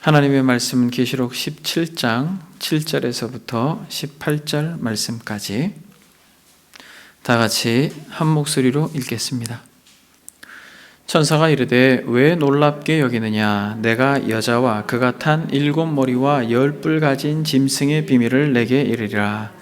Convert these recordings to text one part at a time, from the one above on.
하나님의 말씀은 계시록 17장 7절에서부터 18절 말씀까지 다 같이 한 목소리로 읽겠습니다. 천사가 이르되 왜 놀랍게 여기느냐? 내가 여자와 그가 탄 7머리와 10뿔 가진 짐승의 비밀을 내게 이르리라.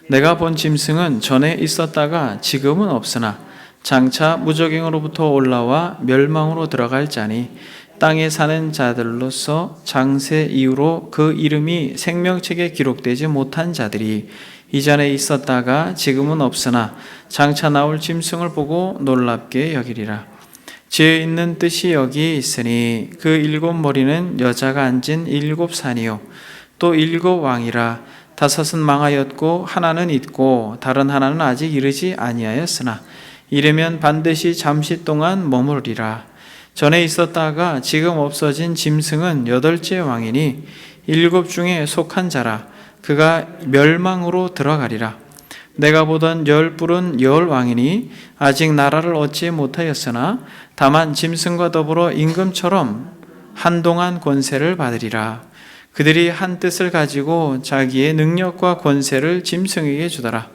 내가 본 짐승은 전에 있었다가 지금은 없으나 장차 무저갱으로부터 올라와 멸망으로 들어갈 자니 땅에 사는 자들로서 장세 이후로 그 이름이 생명책에 기록되지 못한 자들이 이전에 있었다가 지금은 없으나 장차 나올 짐승을 보고 놀랍게 여기리라. 지혜 있는 뜻이 여기 있으니 그 7머리는 여자가 앉은 7산이요 또 7왕이라. 5은 망하였고 하나는 있고 다른 하나는 아직 이르지 아니하였으나 이르면 반드시 잠시 동안 머무르리라. 전에 있었다가 지금 없어진 짐승은 8째 왕이니 7 중에 속한 자라. 그가 멸망으로 들어가리라. 내가 보던 10뿔은 10왕이니 아직 나라를 얻지 못하였으나 다만 짐승과 더불어 임금처럼 한동안 권세를 받으리라. 그들이 한 뜻을 가지고 자기의 능력과 권세를 짐승에게 주더라.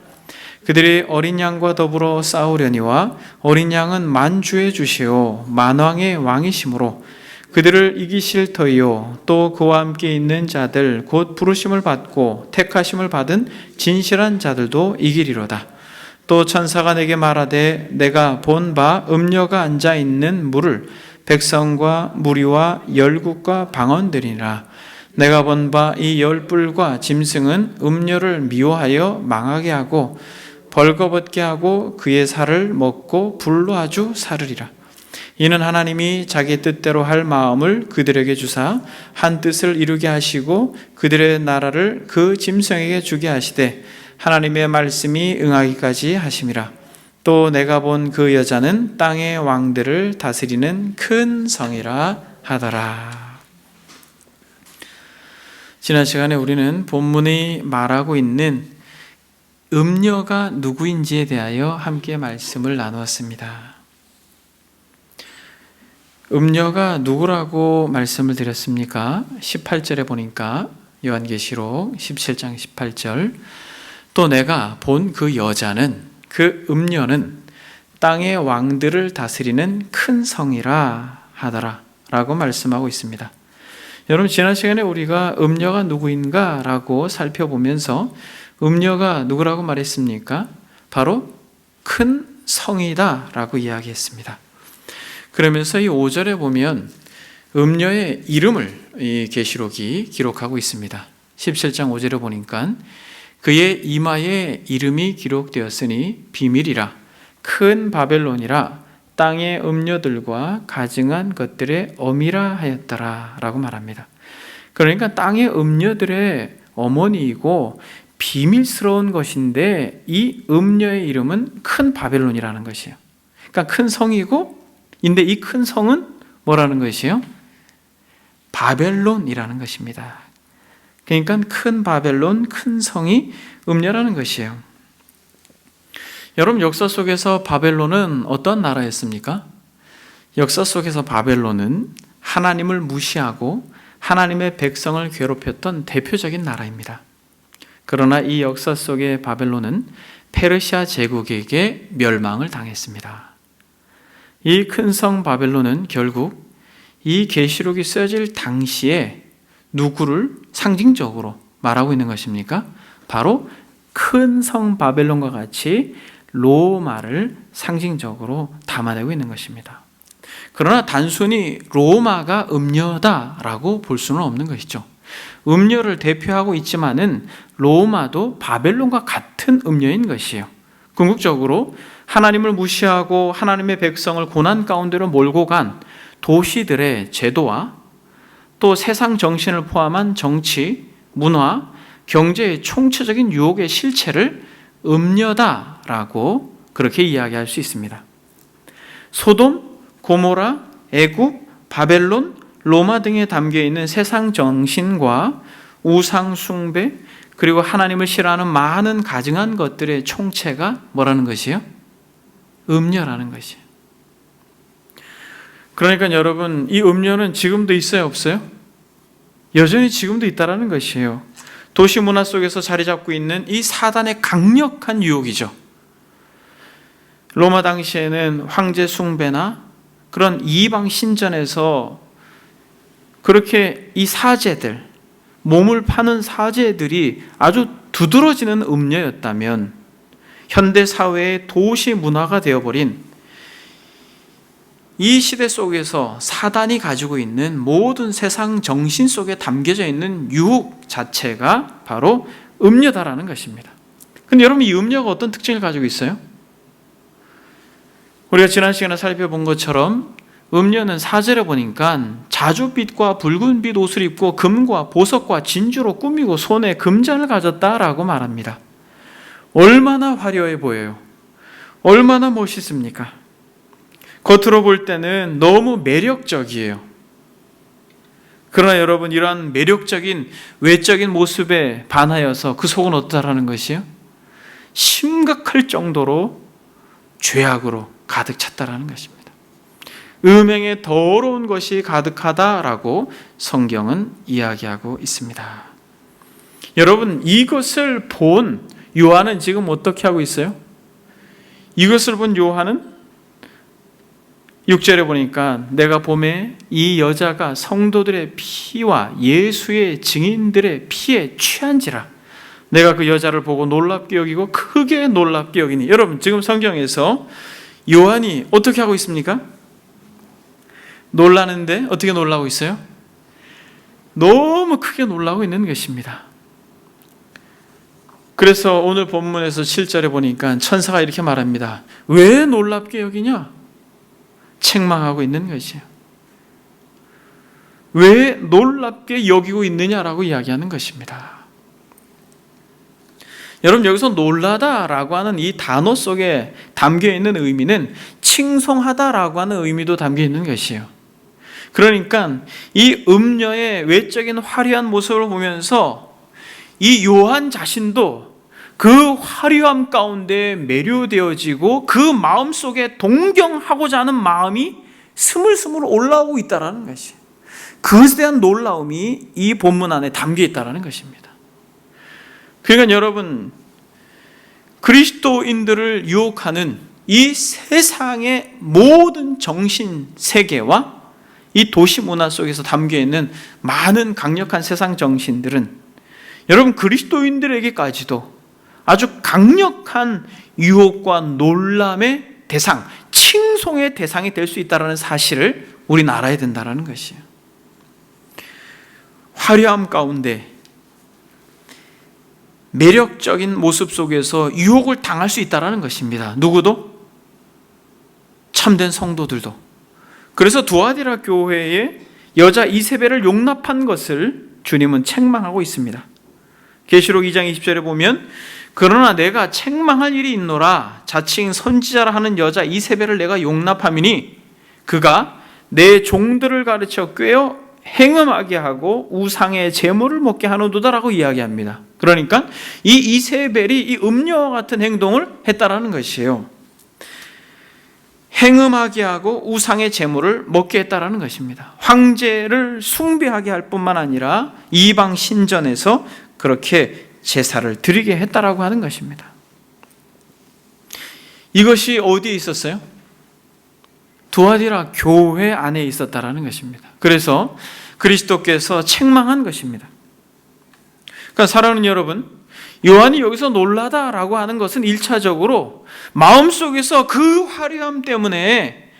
그들이 어린 양과 더불어 싸우려니와 어린 양은 만주의 주시오 만왕의 왕이시므로 그들을 이기실 터이요 또 그와 함께 있는 자들 곧 부르심을 받고 택하심을 받은 진실한 자들도 이기리로다. 또 천사가 내게 말하되 내가 본 바 음녀가 앉아 있는 물을 백성과 무리와 열국과 방언들이라. 내가 본 바 이 10뿔과 짐승은 음녀를 미워하여 망하게 하고 벌거벗게 하고 그의 살을 먹고 불로 아주 사르리라. 이는 하나님이 자기 뜻대로 할 마음을 그들에게 주사 한 뜻을 이루게 하시고 그들의 나라를 그 짐승에게 주게 하시되 하나님의 말씀이 응하기까지 하심이라. 또 내가 본 그 여자는 땅의 왕들을 다스리는 큰 성이라 하더라. 지난 시간에 우리는 본문이 말하고 있는 음녀가 누구인지에 대하여 함께 말씀을 나누었습니다. 음녀가 누구라고 말씀을 드렸습니까? 18절에 보니까 요한계시록 17장 18절 또 내가 본 그 여자는 그 음녀는 땅의 왕들을 다스리는 큰 성이라 하더라 라고 말씀하고 있습니다. 여러분 지난 시간에 우리가 음녀가 누구인가 라고 살펴보면서 음녀가 누구라고 말했습니까? 바로 큰 성이다 라고 이야기했습니다. 그러면서 이 5절에 보면 음녀의 이름을 이 계시록이 기록하고 있습니다. 17장 5절에 보니까 그의 이마에 이름이 기록되었으니 비밀이라 큰 바벨론이라 땅의 음녀들과 가증한 것들의 어미라 하였더라 라고 말합니다. 그러니까 땅의 음녀들의 어머니이고 비밀스러운 것인데 이 음녀의 이름은 큰 바벨론이라는 것이에요. 그러니까 큰 성이고 근데 이 큰 성은 뭐라는 것이에요? 바벨론이라는 것입니다. 그러니까 큰 바벨론, 큰 성이 음녀라는 것이에요. 여러분 역사 속에서 바벨론은 어떤 나라였습니까? 역사 속에서 바벨론은 하나님을 무시하고 하나님의 백성을 괴롭혔던 대표적인 나라입니다. 그러나 이 역사 속의 바벨론은 페르시아 제국에게 멸망을 당했습니다. 이 큰 성 바벨론은 결국 이 계시록이 쓰여질 당시에 누구를 상징적으로 말하고 있는 것입니까? 바로 큰 성 바벨론과 같이 로마를 상징적으로 담아내고 있는 것입니다. 그러나 단순히 로마가 음녀다라고 볼 수는 없는 것이죠. 음녀를 대표하고 있지만은 로마도 바벨론과 같은 음녀인 것이에요. 궁극적으로 하나님을 무시하고 하나님의 백성을 고난 가운데로 몰고 간 도시들의 제도와 또 세상 정신을 포함한 정치, 문화, 경제의 총체적인 유혹의 실체를 음녀다라고 그렇게 이야기할 수 있습니다. 소돔, 고모라, 애굽, 바벨론, 로마 등에 담겨있는 세상 정신과 우상 숭배 그리고 하나님을 싫어하는 많은 가증한 것들의 총체가 뭐라는 것이에요? 음녀라는 것이에요. 그러니까 여러분 이 음녀는 지금도 있어요 없어요? 여전히 지금도 있다라는 것이에요. 도시 문화 속에서 자리 잡고 있는 이 사단의 강력한 유혹이죠. 로마 당시에는 황제 숭배나 그런 이방 신전에서 그렇게 이 사제들, 몸을 파는 사제들이 아주 두드러지는 음녀였다면 현대 사회의 도시 문화가 되어버린 이 시대 속에서 사단이 가지고 있는 모든 세상 정신 속에 담겨져 있는 유혹 자체가 바로 음녀다라는 것입니다. 근데 여러분, 이 음녀가 어떤 특징을 가지고 있어요? 우리가 지난 시간에 살펴본 것처럼 음녀는 사제를 보니까 자줏빛과 붉은빛 옷을 입고 금과 보석과 진주로 꾸미고 손에 금잔을 가졌다라고 말합니다. 얼마나 화려해 보여요. 얼마나 멋있습니까? 겉으로 볼 때는 너무 매력적이에요. 그러나 여러분, 이러한 매력적인 외적인 모습에 반하여서 그 속은 어떠다라는 것이요? 심각할 정도로 죄악으로 가득 찼다라는 것입니다. 음행의 더러운 것이 가득하다라고 성경은 이야기하고 있습니다. 여러분, 이것을 본 요한은 지금 어떻게 하고 있어요? 이것을 본 요한은 6절에 보니까 내가 보매 이 여자가 성도들의 피와 예수의 증인들의 피에 취한지라. 내가 그 여자를 보고 놀랍게 여기고 크게 놀랍게 여기니. 여러분, 지금 성경에서 요한이 어떻게 하고 있습니까? 놀라는데 어떻게 놀라고 있어요? 너무 크게 놀라고 있는 것입니다. 그래서 오늘 본문에서 7절에 보니까 천사가 이렇게 말합니다. 왜 놀랍게 여기냐? 책망하고 있는 것이에요. 왜 놀랍게 여기고 있느냐라고 이야기하는 것입니다. 여러분, 여기서 놀라다라고 하는 이 단어 속에 담겨있는 의미는 칭송하다라고 하는 의미도 담겨있는 것이에요. 그러니까 이 음녀의 외적인 화려한 모습을 보면서 이 요한 자신도 그 화려함 가운데 매료되어지고 그 마음 속에 동경하고자 하는 마음이 스물스물 올라오고 있다는 것이, 그것에 대한 놀라움이 이 본문 안에 담겨 있다는 것입니다. 그러니까 여러분, 그리스도인들을 유혹하는 이 세상의 모든 정신 세계와 이 도시 문화 속에서 담겨 있는 많은 강력한 세상 정신들은 여러분, 그리스도인들에게까지도 아주 강력한 유혹과 놀람의 대상, 칭송의 대상이 될 수 있다는 사실을 우리는 알아야 된다는 것이에요. 화려함 가운데 매력적인 모습 속에서 유혹을 당할 수 있다는 것입니다. 누구도? 참된 성도들도. 그래서 두아디라 교회의 여자 이세벨을 용납한 것을 주님은 책망하고 있습니다. 계시록 2장 20절에 보면 그러나 내가 책망할 일이 있노라. 자칭 선지자라 하는 여자 이세벨을 내가 용납함이니 그가 내 종들을 가르쳐 꿰어 행음하게 하고 우상의 제물을 먹게 하노도다라고 이야기합니다. 그러니까 이 이세벨이 이 음녀와 같은 행동을 했다라는 것이에요. 행음하게 하고 우상의 제물을 먹게 했다라는 것입니다. 황제를 숭배하게 할 뿐만 아니라 이방 신전에서 그렇게 제사를 드리게 했다라고 하는 것입니다. 이것이 어디에 있었어요? 두아디라 교회 안에 있었다라는 것입니다. 그래서 그리스도께서 책망한 것입니다. 그러니까 사랑하는 여러분, 요한이 여기서 놀라다라고 하는 것은 1차적으로 마음속에서 그 화려함 때문에,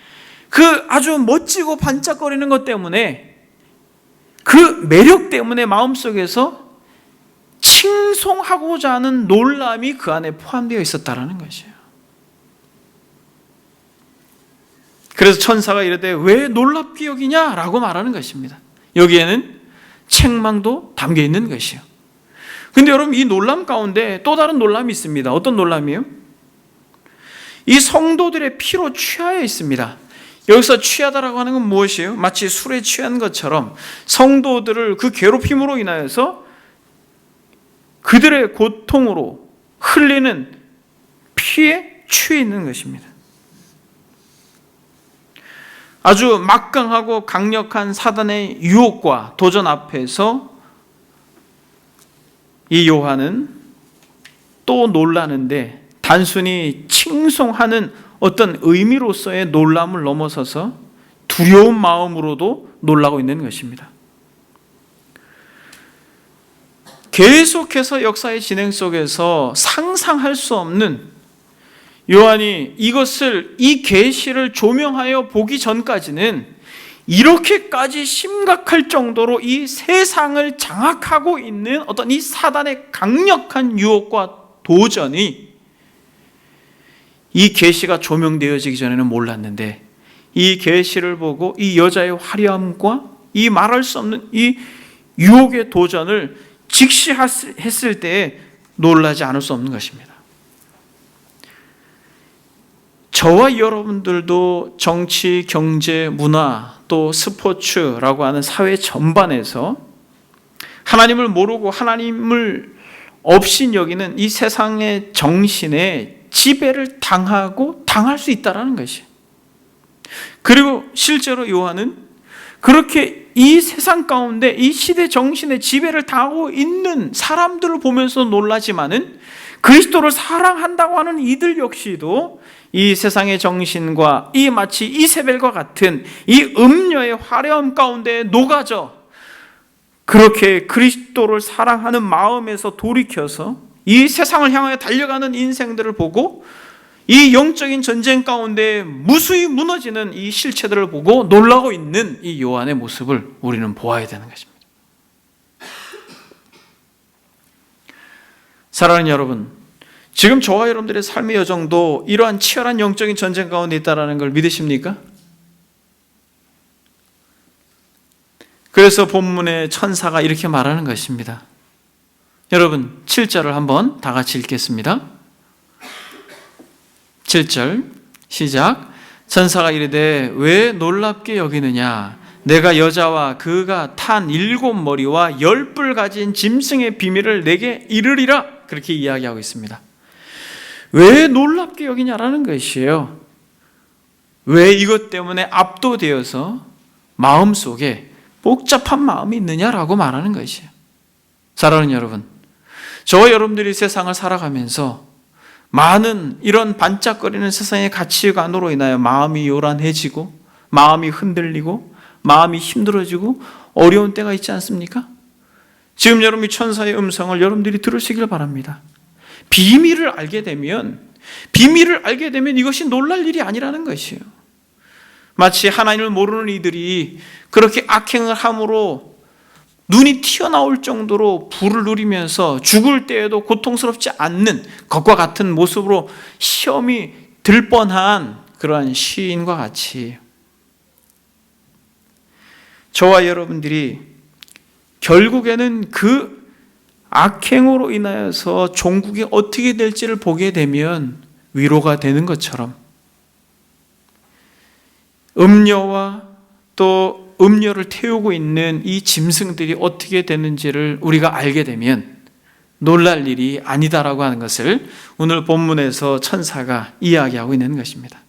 그 아주 멋지고 반짝거리는 것 때문에, 그 매력 때문에 마음속에서 칭송하고자 하는 놀람이 그 안에 포함되어 있었다라는 것이에요. 그래서 천사가 이르되 왜 놀랍게 여기냐라고 말하는 것입니다. 여기에는 책망도 담겨 있는 것이에요. 근데 여러분, 이 놀람 가운데 또 다른 놀람이 있습니다. 어떤 놀람이에요? 이 성도들의 피로 취하여 있습니다. 여기서 취하다라고 하는 건 무엇이에요? 마치 술에 취한 것처럼 성도들을 그 괴롭힘으로 인하여서 그들의 고통으로 흘리는 피에 취해 있는 것입니다. 아주 막강하고 강력한 사단의 유혹과 도전 앞에서 이 요한은 또 놀라는데 단순히 칭송하는 어떤 의미로서의 놀람을 넘어서서 두려운 마음으로도 놀라고 있는 것입니다. 계속해서 역사의 진행 속에서 상상할 수 없는, 요한이 이 계시를 조명하여 보기 전까지는 이렇게까지 심각할 정도로 이 세상을 장악하고 있는 어떤 이 사단의 강력한 유혹과 도전이 이 계시가 조명되어지기 전에는 몰랐는데, 이 계시를 보고 이 여자의 화려함과 이 말할 수 없는 이 유혹의 도전을 직시했을 때에 놀라지 않을 수 없는 것입니다. 저와 여러분들도 정치, 경제, 문화, 또 스포츠라고 하는 사회 전반에서 하나님을 모르고 하나님을 없인 여기는 이 세상의 정신에 지배를 당할 수 있다는 것이에요. 그리고 실제로 요한은 그렇게 이 세상 가운데 이 시대 정신에 지배를 당하고 있는 사람들을 보면서 놀라지만은 그리스도를 사랑한다고 하는 이들 역시도 이 세상의 정신과 이 마치 이세벨과 같은 이 음녀의 화려함 가운데 녹아져 그렇게 그리스도를 사랑하는 마음에서 돌이켜서 이 세상을 향하여 달려가는 인생들을 보고 이 영적인 전쟁 가운데 무수히 무너지는 이 실체들을 보고 놀라고 있는 이 요한의 모습을 우리는 보아야 되는 것입니다. 사랑하는 여러분, 지금 저와 여러분들의 삶의 여정도 이러한 치열한 영적인 전쟁 가운데 있다는 걸 믿으십니까? 그래서 본문의 천사가 이렇게 말하는 것입니다. 여러분, 7절을 한번 다 같이 읽겠습니다. 7절 시작. 천사가 이르되 왜 놀랍게 여기느냐? 내가 여자와 그가 탄 7머리와 10뿔 가진 짐승의 비밀을 내게 이르리라. 그렇게 이야기하고 있습니다. 왜 놀랍게 여기냐라는 것이에요. 왜 이것 때문에 압도되어서 마음속에 복잡한 마음이 있느냐라고 말하는 것이에요. 사랑하는 여러분, 저와 여러분들이 세상을 살아가면서 많은 이런 반짝거리는 세상의 가치관으로 인하여 마음이 요란해지고 마음이 흔들리고 마음이 힘들어지고 어려운 때가 있지 않습니까? 지금 여러분이 천사의 음성을 여러분들이 들으시길 바랍니다. 비밀을 알게 되면 이것이 놀랄 일이 아니라는 것이에요. 마치 하나님을 모르는 이들이 그렇게 악행을 함으로 눈이 튀어나올 정도로 불을 누리면서 죽을 때에도 고통스럽지 않는 것과 같은 모습으로 시험이 들 뻔한 그러한 시인과 같이 저와 여러분들이 결국에는 그 악행으로 인하여서 종국이 어떻게 될지를 보게 되면 위로가 되는 것처럼 음녀와 또 음녀를 태우고 있는 이 짐승들이 어떻게 되는지를 우리가 알게 되면 놀랄 일이 아니다라고 하는 것을 오늘 본문에서 천사가 이야기하고 있는 것입니다.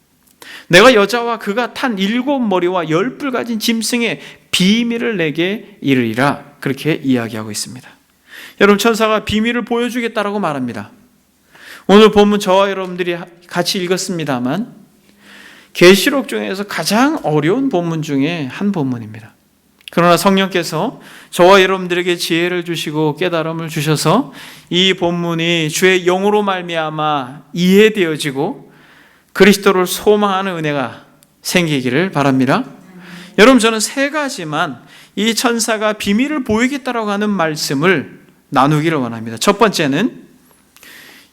내가 여자와 그가 탄 7머리와 10뿔 가진 짐승의 비밀을 내게 이르리라. 그렇게 이야기하고 있습니다. 여러분, 천사가 비밀을 보여주겠다라고 말합니다. 오늘 본문 저와 여러분들이 같이 읽었습니다만 계시록 중에서 가장 어려운 본문 중에 한 본문입니다. 그러나 성령께서 저와 여러분들에게 지혜를 주시고 깨달음을 주셔서 이 본문이 주의 영으로 말미암아 이해되어지고 그리스도를 소망하는 은혜가 생기기를 바랍니다. 여러분, 저는 세 가지만 이 천사가 비밀을 보이겠다라고 하는 말씀을 나누기를 원합니다. 첫 번째는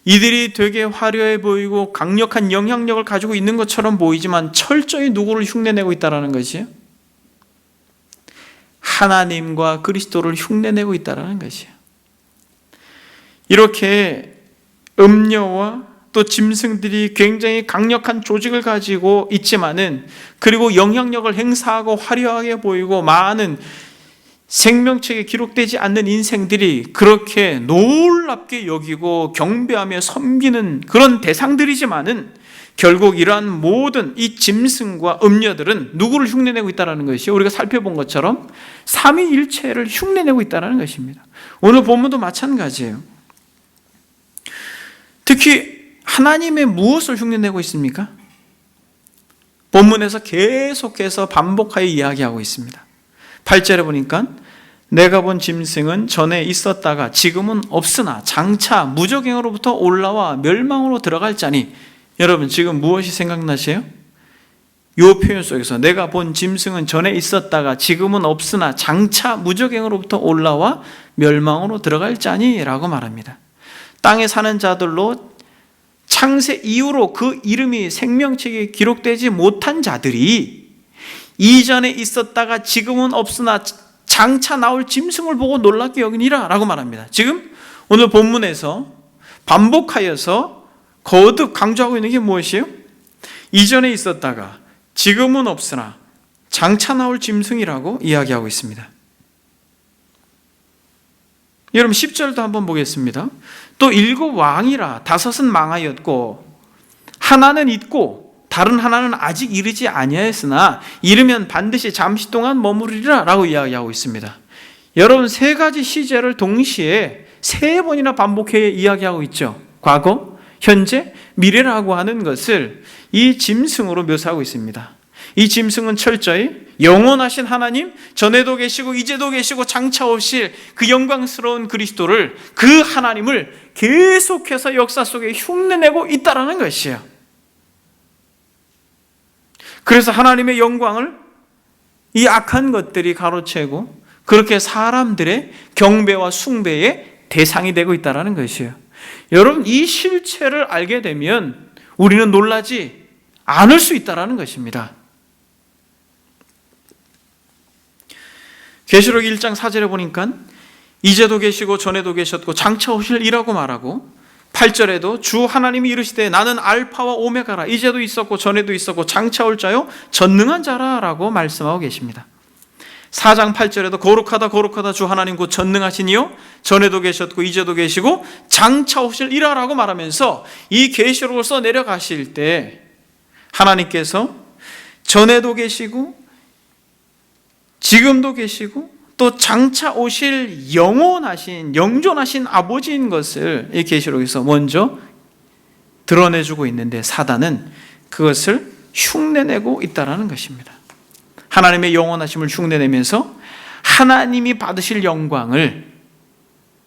이들이 되게 화려해 보이고 강력한 영향력을 가지고 있는 것처럼 보이지만 철저히 누구를 흉내내고 있다는 것이에요. 하나님과 그리스도를 흉내내고 있다는 것이에요. 이렇게 음녀와 또 짐승들이 굉장히 강력한 조직을 가지고 있지만은 그리고 영향력을 행사하고 화려하게 보이고 많은 생명책에 기록되지 않는 인생들이 그렇게 놀랍게 여기고 경배하며 섬기는 그런 대상들이지만은 결국 이러한 모든 이 짐승과 음녀들은 누구를 흉내내고 있다는 것이요, 우리가 살펴본 것처럼 삼위일체를 흉내내고 있다는 것입니다. 오늘 본문도 마찬가지예요. 특히 하나님의 무엇을 흉내내고 있습니까? 본문에서 계속해서 반복하여 이야기하고 있습니다. 8절에 보니까 내가 본 짐승은 전에 있었다가 지금은 없으나 장차 무적행으로부터 올라와 멸망으로 들어갈 자니, 여러분 지금 무엇이 생각나세요? 이 표현 속에서 내가 본 짐승은 전에 있었다가 지금은 없으나 장차 무적행으로부터 올라와 멸망으로 들어갈 자니 라고 말합니다. 땅에 사는 자들로 창세 이후로 그 이름이 생명책에 기록되지 못한 자들이 이전에 있었다가 지금은 없으나 장차 나올 짐승을 보고 놀랍게 여기니라 라고 말합니다. 지금 오늘 본문에서 반복하여서 거듭 강조하고 있는 게 무엇이에요? 이전에 있었다가 지금은 없으나 장차 나올 짐승이라고 이야기하고 있습니다. 여러분 10절도 한번 보겠습니다. 또 7 왕이라 5은 망하였고 하나는 있고 다른 하나는 아직 이르지 아니하였으나 이르면 반드시 잠시 동안 머무르리라 라고 이야기하고 있습니다. 여러분 3가지 시제를 동시에 3번이나 반복해 이야기하고 있죠. 과거, 현재, 미래라고 하는 것을 이 짐승으로 묘사하고 있습니다. 이 짐승은 철저히 영원하신 하나님, 전에도 계시고 이제도 계시고 장차 오실 그 영광스러운 그리스도를, 그 하나님을 계속해서 역사 속에 흉내내고 있다는 것이에요. 그래서 하나님의 영광을 이 악한 것들이 가로채고 그렇게 사람들의 경배와 숭배의 대상이 되고 있다는 것이에요. 여러분 이 실체를 알게 되면 우리는 놀라지 않을 수 있다는 것입니다. 계시록 1장 4절에 보니까 이제도 계시고 전에도 계셨고 장차 오실 이라고 말하고, 8절에도 주 하나님이 이르시되 나는 알파와 오메가라, 이제도 있었고 전에도 있었고 장차 올 자요 전능한 자라 라고 말씀하고 계십니다. 4장 8절에도 거룩하다 거룩하다 주 하나님 곧 전능하시니요 전에도 계셨고 이제도 계시고 장차 오실 이라 라고 말하면서 이 계시록을 써 내려가실 때 하나님께서 전에도 계시고 지금도 계시고 또 장차 오실 영원하신 영존하신 아버지인 것을 이 계시록에서 먼저 드러내주고 있는데, 사단은 그것을 흉내내고 있다는 것입니다. 하나님의 영원하심을 흉내내면서 하나님이 받으실 영광을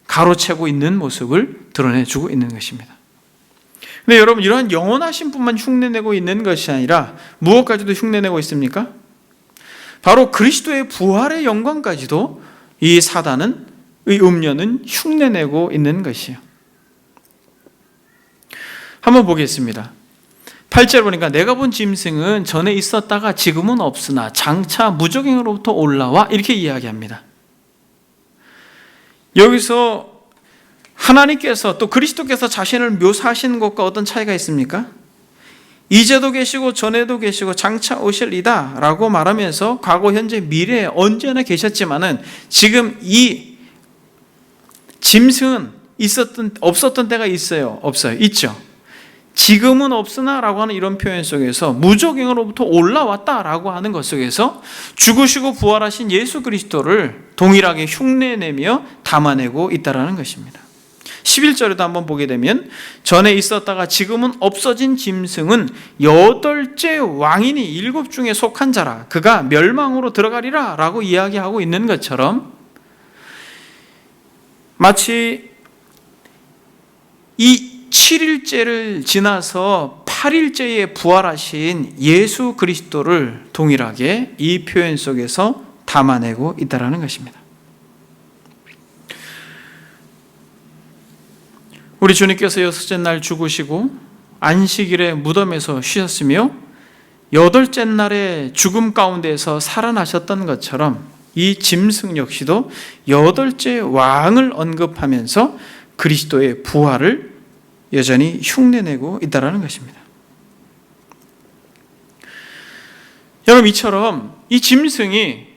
가로채고 있는 모습을 드러내주고 있는 것입니다. 근데 여러분 이러한 영원하신 분만 흉내내고 있는 것이 아니라 무엇까지도 흉내내고 있습니까? 바로 그리스도의 부활의 영광까지도 이 사단은, 이 음녀는 흉내내고 있는 것이에요. 한번 보겠습니다. 8절 보니까 내가 본 짐승은 전에 있었다가 지금은 없으나 장차 무적행으로부터 올라와 이렇게 이야기합니다. 여기서 하나님께서 또 그리스도께서 자신을 묘사하시는 것과 어떤 차이가 있습니까? 이제도 계시고 전에도 계시고 장차 오실 이다 라고 말하면서 과거, 현재, 미래에 언제나 계셨지만은 지금 이 짐승은 없었던 때가 있어요? 없어요? 있죠. 지금은 없으나 라고 하는 이런 표현 속에서 무적행으로부터 올라왔다 라고 하는 것 속에서 죽으시고 부활하신 예수 그리스도를 동일하게 흉내내며 담아내고 있다는 것입니다. 11절에도 한번 보게 되면 전에 있었다가 지금은 없어진 짐승은 8째 왕이니 7 중에 속한 자라 그가 멸망으로 들어가리라 라고 이야기하고 있는 것처럼, 마치 이 7일째를 지나서 8일째에 부활하신 예수 그리스도를 동일하게 이 표현 속에서 담아내고 있다는 것입니다. 우리 주님께서 6째 날 죽으시고 안식일에 무덤에서 쉬셨으며 8째 날에 죽음 가운데서 살아나셨던 것처럼 이 짐승 역시도 8째 왕을 언급하면서 그리스도의 부활을 여전히 흉내내고 있다는 것입니다. 여러분 이처럼 이 짐승이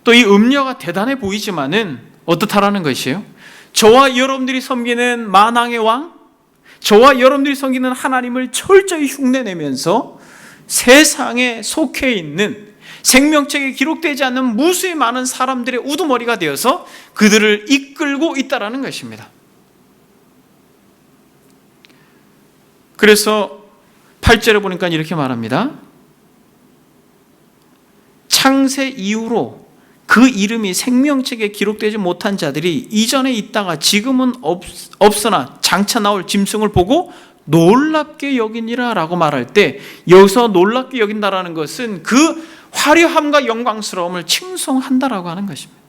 또 이 음녀가 대단해 보이지만은 어떻다라는 것이에요? 저와 여러분들이 섬기는 만왕의 왕, 저와 여러분들이 섬기는 하나님을 철저히 흉내내면서 세상에 속해 있는 생명책에 기록되지 않는 무수히 많은 사람들의 우두머리가 되어서 그들을 이끌고 있다는 것입니다. 그래서 8절에 보니까 이렇게 말합니다. 창세 이후로 그 이름이 생명책에 기록되지 못한 자들이 이전에 있다가 지금은 없으나 장차 나올 짐승을 보고 놀랍게 여기니라 라고 말할 때, 여기서 놀랍게 여긴다라는 것은 그 화려함과 영광스러움을 칭송한다라고 하는 것입니다.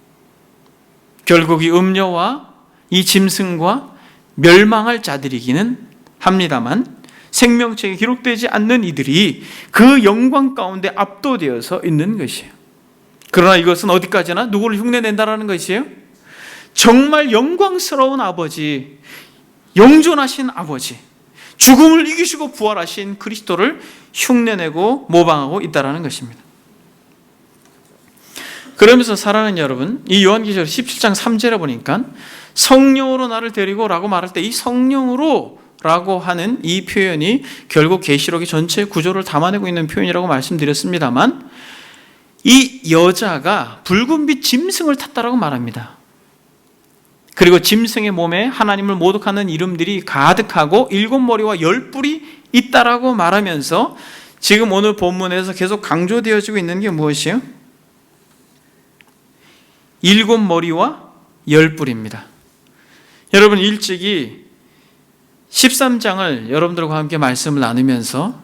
결국 이 음녀와 이 짐승과 멸망할 자들이기는 합니다만 생명책에 기록되지 않는 이들이 그 영광 가운데 압도되어서 있는 것이에요. 그러나 이것은 어디까지나 누구를 흉내낸다라는 것이에요? 정말 영광스러운 아버지, 영존하신 아버지, 죽음을 이기시고 부활하신 그리스도를 흉내내고 모방하고 있다는 것입니다. 그러면서 사랑하는 여러분, 이 요한계시록 17장 3절에 보니까 성령으로 나를 데리고 라고 말할 때 이 성령으로 라고 하는 이 표현이 결국 계시록의 전체 구조를 담아내고 있는 표현이라고 말씀드렸습니다만, 이 여자가 붉은빛 짐승을 탔다라고 말합니다. 그리고 짐승의 몸에 하나님을 모독하는 이름들이 가득하고 7머리와 10뿔이 있다라고 말하면서 지금 오늘 본문에서 계속 강조되어지고 있는 게 무엇이에요? 7머리와 10뿔입니다. 여러분, 일찍이 13장을 여러분들과 함께 말씀을 나누면서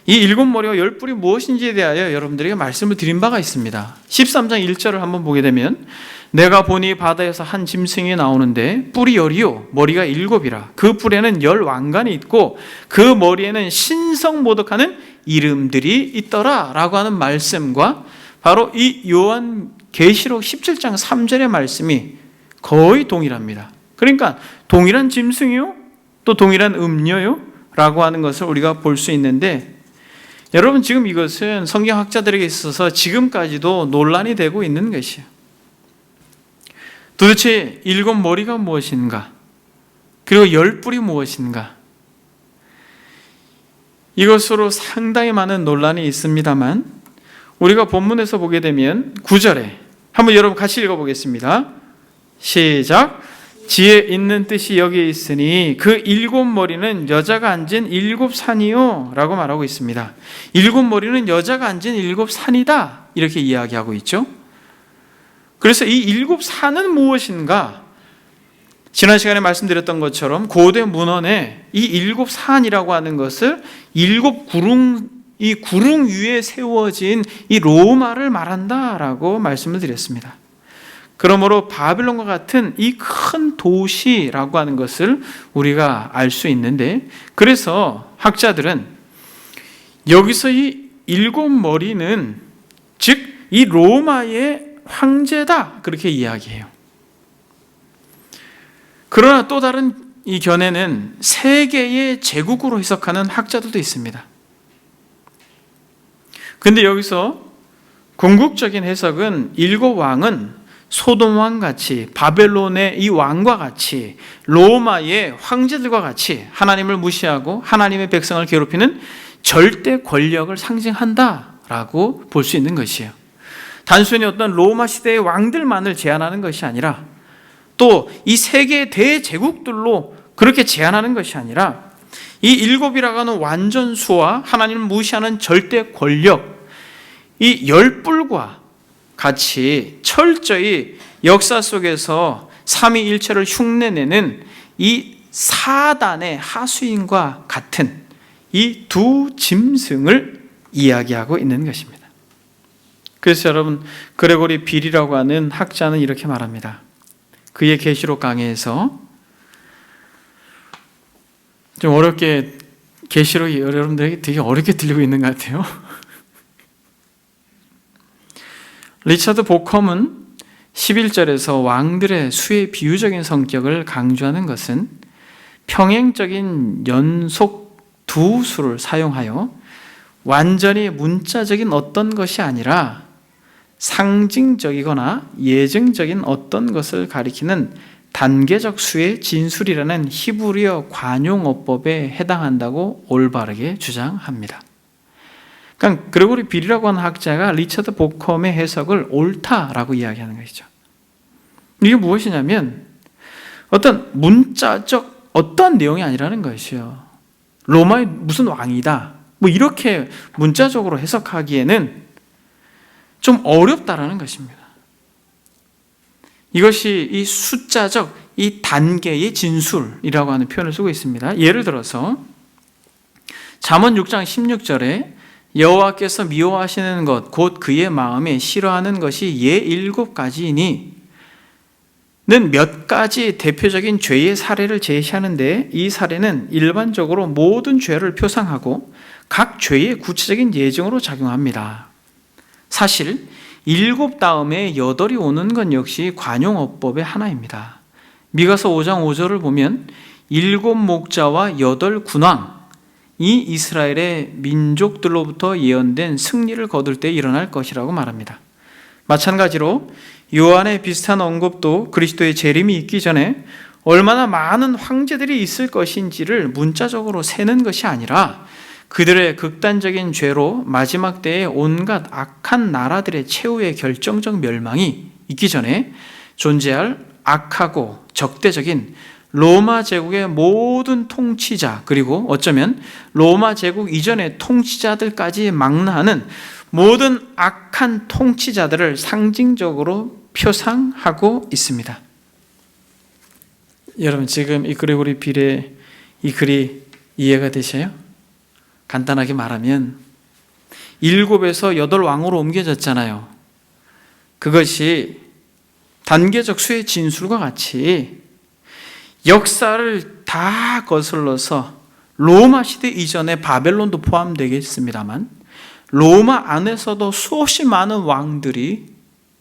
이 7머리와 10뿔이 무엇인지에 대하여 여러분들에게 말씀을 드린 바가 있습니다. 13장 1절을 한번 보게 되면, 내가 보니 바다에서 한 짐승이 나오는데 뿔이 10이요 머리가 7이라. 그 뿔에는 10왕관이 있고 그 머리에는 신성 모독하는 이름들이 있더라 라고 하는 말씀과 바로 이 요한 계시록 17장 3절의 말씀이 거의 동일합니다. 그러니까 동일한 짐승이요 또 동일한 음녀요 라고 하는 것을 우리가 볼 수 있는데, 여러분, 지금 이것은 성경학자들에게 있어서 지금까지도 논란이 되고 있는 것이에요. 도대체 7머리가 무엇인가? 그리고 10뿔이 무엇인가? 이것으로 상당히 많은 논란이 있습니다만, 우리가 본문에서 보게 되면 9절에 한번 여러분 같이 읽어보겠습니다. 시작. 지혜 있는 뜻이 여기에 있으니 그 7머리는 여자가 앉은 7산이요 라고 말하고 있습니다. 7머리는 여자가 앉은 7산이다 이렇게 이야기하고 있죠. 그래서 이 7산은 무엇인가? 지난 시간에 말씀드렸던 것처럼 고대 문헌에 이 7산이라고 하는 것을 7구릉, 이 구릉 위에 세워진 이 로마를 말한다라고 말씀을 드렸습니다. 그러므로 바빌론과 같은 이 큰 도시라고 하는 것을 우리가 알 수 있는데, 그래서 학자들은 여기서 이 7머리는 즉 이 로마의 황제다 그렇게 이야기해요. 그러나 또 다른 이 견해는 세계의 제국으로 해석하는 학자들도 있습니다. 근데 여기서 궁극적인 해석은 7왕은 소돔왕 같이, 바벨론의 이 왕과 같이, 로마의 황제들과 같이 하나님을 무시하고 하나님의 백성을 괴롭히는 절대 권력을 상징한다라고 볼 수 있는 것이에요. 단순히 어떤 로마 시대의 왕들만을 제한하는 것이 아니라, 또 이 세계의 대제국들로 그렇게 제한하는 것이 아니라, 이 7이라고 하는 완전수와 하나님을 무시하는 절대 권력, 이 10뿔과 같이 철저히 역사 속에서 삼위일체를 흉내내는 이 사단의 하수인과 같은 이 두 짐승을 이야기하고 있는 것입니다. 그래서 여러분, 그레고리 빌이라고 하는 학자는 이렇게 말합니다. 그의 계시록 강해에서, 좀 어렵게, 계시록이 여러분들에게 되게 어렵게 들리고 있는 것 같아요. 리처드 보컴은 11절에서 왕들의 수의 비유적인 성격을 강조하는 것은 평행적인 연속 두 수를 사용하여 완전히 문자적인 어떤 것이 아니라 상징적이거나 예증적인 어떤 것을 가리키는 단계적 수의 진술이라는 히브리어 관용어법에 해당한다고 올바르게 주장합니다. 그러니까 그레고리 빌이라고 하는 학자가 리처드 보컴의 해석을 옳다라고 이야기하는 것이죠. 이게 무엇이냐면 어떤 문자적 어떠한 내용이 아니라는 것이요. 로마의 무슨 왕이다. 뭐 이렇게 문자적으로 해석하기에는 좀 어렵다라는 것입니다. 이것이 이 숫자적 이 단계의 진술이라고 하는 표현을 쓰고 있습니다. 예를 들어서 잠언 6장 16절에 여호와께서 미워하시는 것 곧 그의 마음에 싫어하는 것이 예 7가지이니 는 몇 가지 대표적인 죄의 사례를 제시하는데 이 사례는 일반적으로 모든 죄를 표상하고 각 죄의 구체적인 예증으로 작용합니다. 사실 7 다음에 8이 오는 건 역시 관용어법의 하나입니다. 미가서 5장 5절을 보면 7 목자와 8 군왕 이 이스라엘의 민족들로부터 예언된 승리를 거둘 때 일어날 것이라고 말합니다. 마찬가지로 요한의 비슷한 언급도 그리스도의 재림이 있기 전에 얼마나 많은 황제들이 있을 것인지를 문자적으로 세는 것이 아니라 그들의 극단적인 죄로 마지막 때에 온갖 악한 나라들의 최후의 결정적 멸망이 있기 전에 존재할 악하고 적대적인 로마 제국의 모든 통치자, 그리고 어쩌면 로마 제국 이전의 통치자들까지 망라하는 모든 악한 통치자들을 상징적으로 표상하고 있습니다. 여러분, 지금 이 그레고리 빌의 이 글이 이해가 되셔요? 간단하게 말하면 7에서 8왕으로 옮겨졌잖아요. 그것이 단계적 수의 진술과 같이 역사를 다 거슬러서 로마 시대 이전에 바벨론도 포함되겠습니다만 로마 안에서도 수없이 많은 왕들이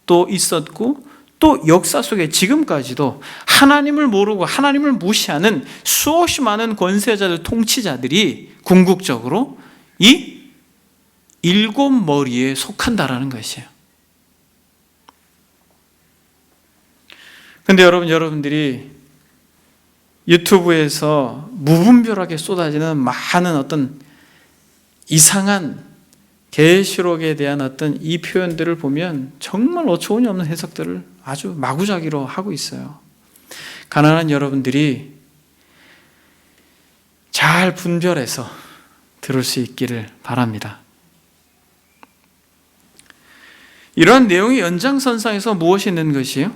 또 있었고 또 역사 속에 지금까지도 하나님을 모르고 하나님을 무시하는 수없이 많은 권세자들, 통치자들이 궁극적으로 이 7머리에 속한다라는 것이에요. 그런데 여러분들이 유튜브에서 무분별하게 쏟아지는 많은 어떤 이상한 계시록에 대한 어떤 이 표현들을 보면 정말 어처구니 없는 해석들을 아주 마구잡이로 하고 있어요. 가난한 여러분들이 잘 분별해서 들을 수 있기를 바랍니다. 이러한 내용의 연장선상에서 무엇이 있는 것이에요?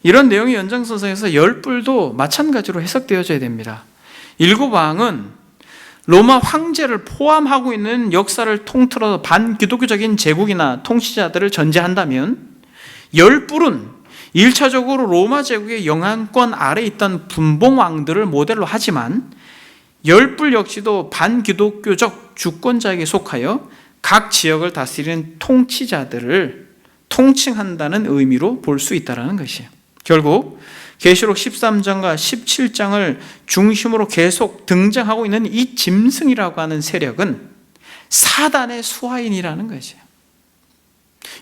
이런 내용의 연장선상에서 10뿔도 마찬가지로 해석되어져야 됩니다. 7왕은 로마 황제를 포함하고 있는 역사를 통틀어 반기독교적인 제국이나 통치자들을 전제한다면 10뿔은 1차적으로 로마 제국의 영향권 아래 있던 분봉왕들을 모델로 하지만 10뿔 역시도 반기독교적 주권자에게 속하여 각 지역을 다스리는 통치자들을 통칭한다는 의미로 볼 수 있다는 것이에요. 결국 계시록 13장과 17장을 중심으로 계속 등장하고 있는 이 짐승이라고 하는 세력은 사단의 수하인이라는 것이에요.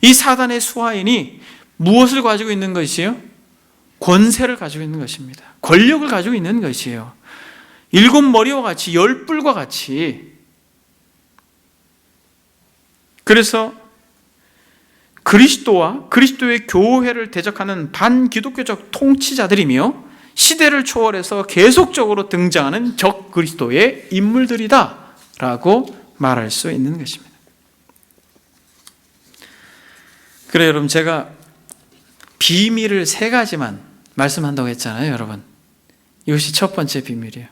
이 사단의 수하인이 무엇을 가지고 있는 것이에요? 권세를 가지고 있는 것입니다. 권력을 가지고 있는 것이에요. 7머리와 같이 10뿔과 같이. 그래서 그리스도와 그리스도의 교회를 대적하는 반기독교적 통치자들이며 시대를 초월해서 계속적으로 등장하는 적 그리스도의 인물들이다 라고 말할 수 있는 것입니다. 그래 여러분, 제가 비밀을 3가지만 말씀한다고 했잖아요. 여러분, 이것이 첫 번째 비밀이에요.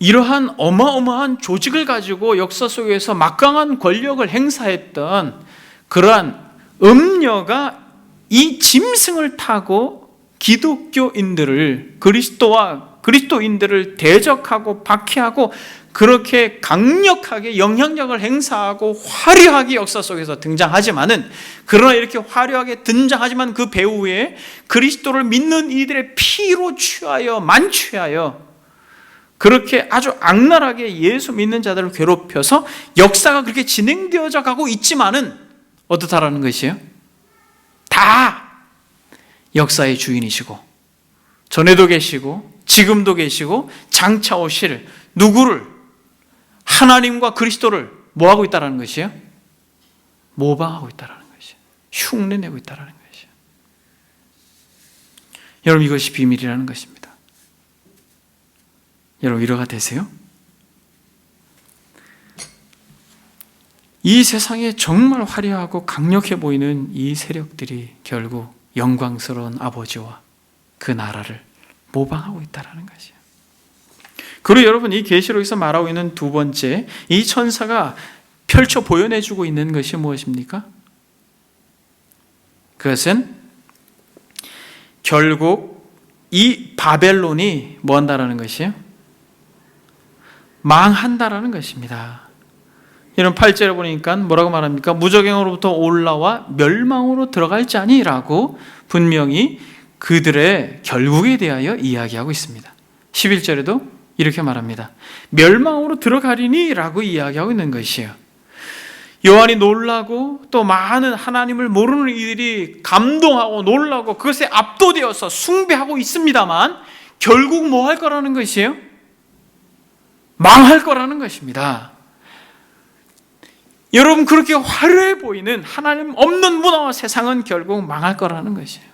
이러한 어마어마한 조직을 가지고 역사 속에서 막강한 권력을 행사했던 그러한 음녀가 이 짐승을 타고 기독교인들을, 그리스도와 그리스도인들을 대적하고 박해하고 그렇게 강력하게 영향력을 행사하고 화려하게 역사 속에서 등장하지만은, 그러나 이렇게 화려하게 등장하지만 그 배후에 그리스도를 믿는 이들의 피로 취하여 만취하여 그렇게 아주 악랄하게 예수 믿는 자들을 괴롭혀서 역사가 그렇게 진행되어져 가고 있지만은 어떻다라는 것이에요? 다 역사의 주인이시고 전에도 계시고 지금도 계시고 장차 오실 누구를, 하나님과 그리스도를 뭐하고 있다는 것이에요? 모방하고 있다는 것이에요. 흉내내고 있다는 것이에요. 여러분, 이것이 비밀이라는 것입니다. 여러분, 위로가 되세요? 이 세상에 정말 화려하고 강력해 보이는 이 세력들이 결국 영광스러운 아버지와 그 나라를 모방하고 있다는 것이에요. 그리고 여러분, 이 계시록에서 말하고 있는 두 번째, 이 천사가 펼쳐 보여내주고 있는 것이 무엇입니까? 그것은 결국 이 바벨론이 뭐 한다라는 것이에요? 망한다라는 것입니다. 이런 8절에 보니까 뭐라고 말합니까? 무저갱으로부터 올라와 멸망으로 들어갈 자니라고 분명히 그들의 결국에 대하여 이야기하고 있습니다. 11절에도 이렇게 말합니다. 멸망으로 들어가리니 라고 이야기하고 있는 것이에요. 요한이 놀라고 또 많은 하나님을 모르는 이들이 감동하고 놀라고 그것에 압도되어서 숭배하고 있습니다만 결국 뭐 할 거라는 것이에요? 망할 거라는 것입니다. 여러분, 그렇게 화려해 보이는 하나님 없는 문화와 세상은 결국 망할 거라는 것이에요.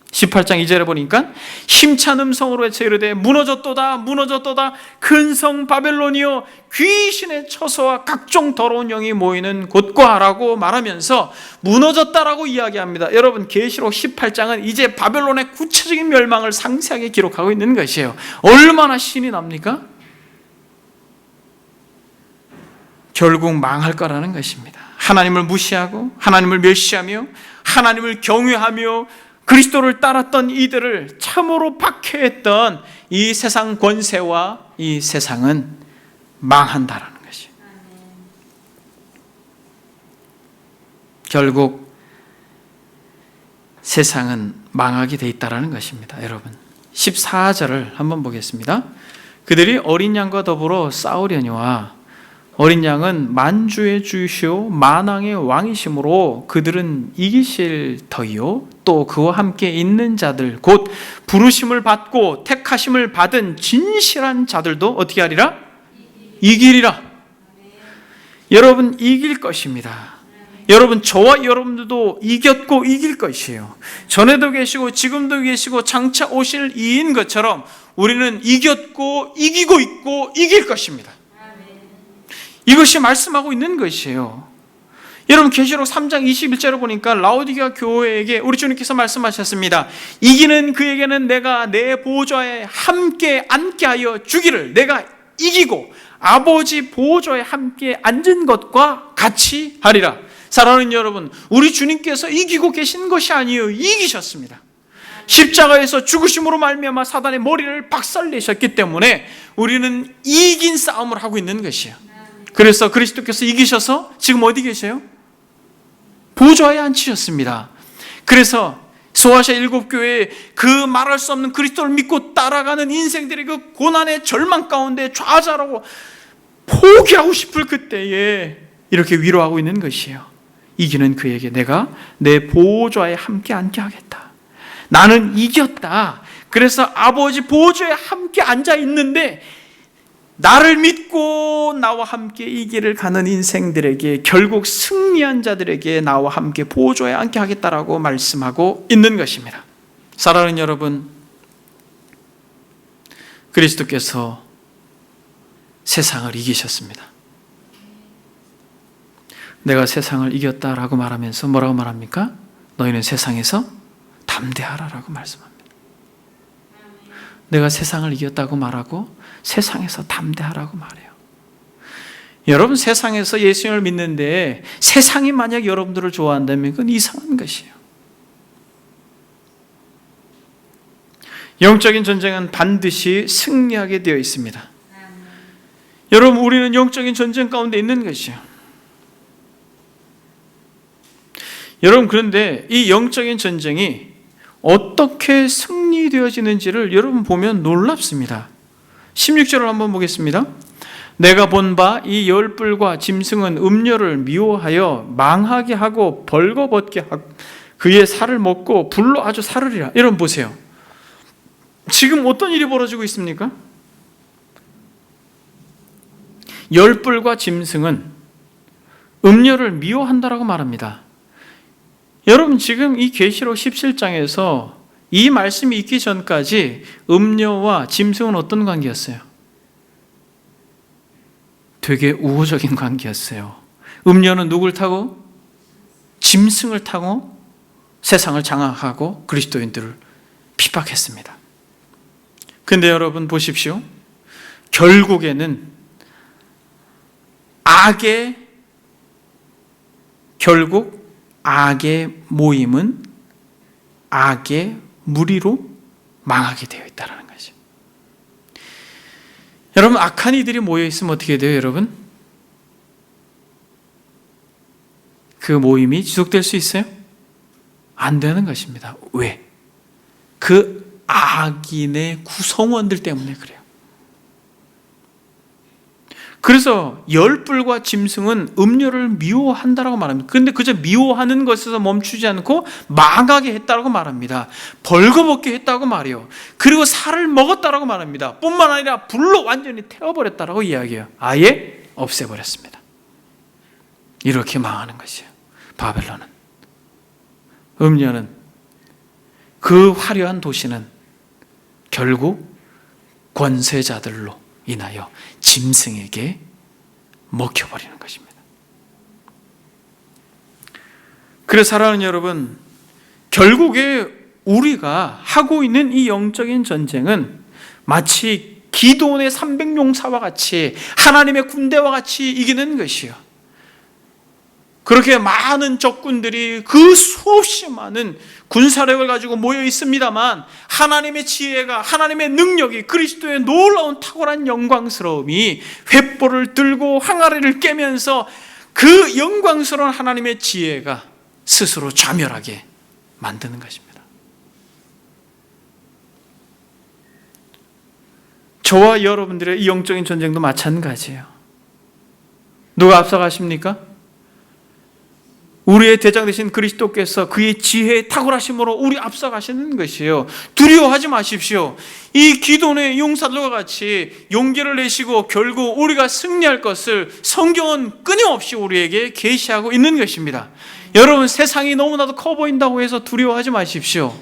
18장 2절에 보니까 힘찬 음성으로 외쳐 이르되 무너졌도다 무너졌도다 큰 성 바벨론이여 귀신의 처소와 각종 더러운 영이 모이는 곳과 라고 말하면서 무너졌다라고 이야기합니다. 여러분, 계시록 18장은 이제 바벨론의 구체적인 멸망을 상세하게 기록하고 있는 것이에요. 얼마나 신이 납니까? 결국 망할 거라는 것입니다. 하나님을 무시하고 하나님을 멸시하며 하나님을 경외하며 그리스도를 따랐던 이들을 참으로 박해했던 이 세상 권세와 이 세상은 망한다라는 것이에요. 결국 세상은 망하게 돼 있다라는 것입니다. 여러분, 14절을 한번 보겠습니다. 그들이 어린 양과 더불어 싸우려니와 어린 양은 만주의 주시오 만왕의 왕이시므로 그들은 이기실 터이요 또 그와 함께 있는 자들 곧 부르심을 받고 택하심을 받은 진실한 자들도 어떻게 하리라? 이기리라. 여러분, 이길 것입니다. 여러분, 저와 여러분들도 이겼고 이길 것이에요. 전에도 계시고 지금도 계시고 장차 오실 이인 것처럼 우리는 이겼고 이기고 있고 이길 것입니다. 이것이 말씀하고 있는 것이에요. 여러분, 계시록 3장 21절을 보니까 라오디게아 교회에게 우리 주님께서 말씀하셨습니다. 이기는 그에게는 내가 내 보좌에 함께 앉게 하여 주기를. 내가 이기고 아버지 보좌에 함께 앉은 것과 같이 하리라. 사랑하는 여러분, 우리 주님께서 이기고 계신 것이 아니에요. 이기셨습니다. 십자가에서 죽으심으로 말미암아 사단의 머리를 박살내셨기 때문에 우리는 이긴 싸움을 하고 있는 것이에요. 그래서 그리스도께서 이기셔서 지금 어디 계세요? 보좌에 앉히셨습니다. 그래서 소아시아 7교회에 그 말할 수 없는 그리스도를 믿고 따라가는 인생들이 그 고난의 절망 가운데 좌절하고 포기하고 싶을 그때에 이렇게 위로하고 있는 것이에요. 이기는 그에게 내가 내 보좌에 함께 앉게 하겠다. 나는 이겼다. 그래서 아버지 보좌에 함께 앉아 있는데 나를 믿고 나와 함께 이 길을 가는 인생들에게, 결국 승리한 자들에게 나와 함께 보좌에 앉게 하겠다라고 말씀하고 있는 것입니다. 사랑하는 여러분, 그리스도께서 세상을 이기셨습니다. 내가 세상을 이겼다라고 말하면서 뭐라고 말합니까? 너희는 세상에서 담대하라라고 말씀합니다. 내가 세상을 이겼다고 말하고 세상에서 담대하라고 말해요. 여러분, 세상에서 예수님을 믿는데 세상이 만약 여러분들을 좋아한다면 그건 이상한 것이에요. 영적인 전쟁은 반드시 승리하게 되어 있습니다. 여러분, 우리는 영적인 전쟁 가운데 있는 것이에요. 여러분, 그런데 이 영적인 전쟁이 어떻게 승리되어지는지를 여러분 보면 놀랍습니다. 16절을 한번 보겠습니다. 내가 본 바 이 열불과 짐승은 음료를 미워하여 망하게 하고 벌거벗게 하고 그의 살을 먹고 불로 아주 사르리라. 여러분 보세요. 지금 어떤 일이 벌어지고 있습니까? 열불과 짐승은 음료를 미워한다라고 말합니다. 여러분 지금 이 계시록 17장에서 이 말씀이 있기 전까지 음료와 짐승은 어떤 관계였어요? 되게 우호적인 관계였어요. 음료는 누굴 타고? 짐승을 타고 세상을 장악하고 그리스도인들을 핍박했습니다. 근데 여러분 보십시오. 결국 악의 모임은 악의 무리로 망하게 되어 있다는 거죠. 여러분 악한 이들이 모여 있으면 어떻게 돼요, 여러분? 그 모임이 지속될 수 있어요? 안 되는 것입니다. 왜? 그 악인의 구성원들 때문에 그래요. 그래서 열불과 짐승은 음료를 미워한다라고 말합니다. 그런데 그저 미워하는 것에서 멈추지 않고 망하게 했다라고 말합니다. 벌거벗게 했다고 말해요. 그리고 살을 먹었다라고 말합니다. 뿐만 아니라 불로 완전히 태워버렸다라고 이야기해요. 아예 없애버렸습니다. 이렇게 망하는 것이에요. 바벨론은. 음료는, 그 화려한 도시는 결국 권세자들로 인하여 짐승에게 먹혀버리는 것입니다. 그래서 사랑하는 여러분, 결국에 우리가 하고 있는 이 영적인 전쟁은 마치 기드온의 300용사와 같이 하나님의 군대와 같이 이기는 것이요. 그렇게 많은 적군들이 그 수없이 많은 군사력을 가지고 모여 있습니다만 하나님의 지혜가, 하나님의 능력이, 그리스도의 놀라운 탁월한 영광스러움이 횃불을 들고 항아리를 깨면서 그 영광스러운 하나님의 지혜가 스스로 좌멸하게 만드는 것입니다. 저와 여러분들의 이 영적인 전쟁도 마찬가지예요. 누가 앞서가십니까? 우리의 대장 되신 그리스도께서 그의 지혜의 탁월하심으로 우리 앞서가시는 것이에요. 두려워하지 마십시오. 이 기도의 용사들과 같이 용기를 내시고 결국 우리가 승리할 것을 성경은 끊임없이 우리에게 계시하고 있는 것입니다. 여러분 세상이 너무나도 커 보인다고 해서 두려워하지 마십시오.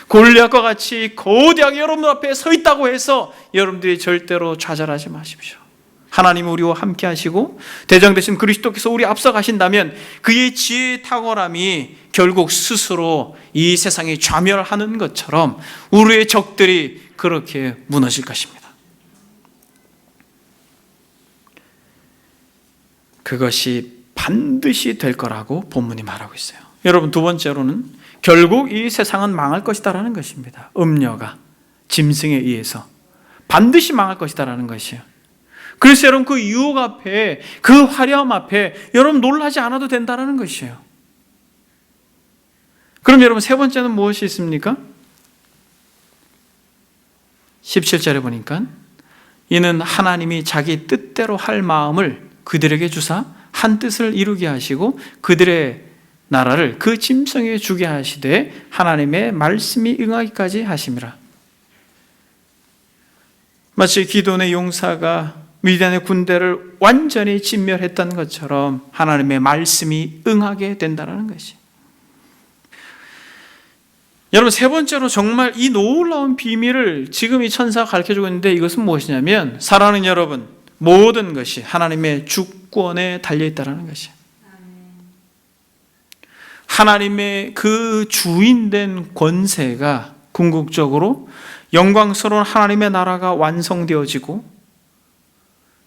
골리앗과 같이 거대하게 여러분 앞에 서 있다고 해서 여러분들이 절대로 좌절하지 마십시오. 하나님이 우리와 함께 하시고 대장 되신 그리스도께서 우리 앞서 가신다면 그의 지혜의 탁월함이 결국 스스로 이 세상에 좌멸하는 것처럼 우리의 적들이 그렇게 무너질 것입니다. 그것이 반드시 될 거라고 본문이 말하고 있어요. 여러분 두 번째로는 결국 이 세상은 망할 것이다라는 것입니다. 음녀가 짐승에 의해서 반드시 망할 것이다라는 것이에요. 그래서 여러분 그 유혹 앞에, 그 화려함 앞에 여러분 놀라지 않아도 된다는 것이에요. 그럼 여러분 세 번째는 무엇이 있습니까? 17절에 보니까 이는 하나님이 자기 뜻대로 할 마음을 그들에게 주사 한 뜻을 이루게 하시고 그들의 나라를 그 짐승에게 주게 하시되 하나님의 말씀이 응하기까지 하심이라. 마치 기드온의 용사가 미디안의 군대를 완전히 진멸했던 것처럼 하나님의 말씀이 응하게 된다는 것이. 여러분 세 번째로 정말 이 놀라운 비밀을 지금 이 천사가 가르쳐주고 있는데 이것은 무엇이냐면 사랑하는 여러분 모든 것이 하나님의 주권에 달려있다는 것이. 하나님의 그 주인된 권세가 궁극적으로 영광스러운 하나님의 나라가 완성되어지고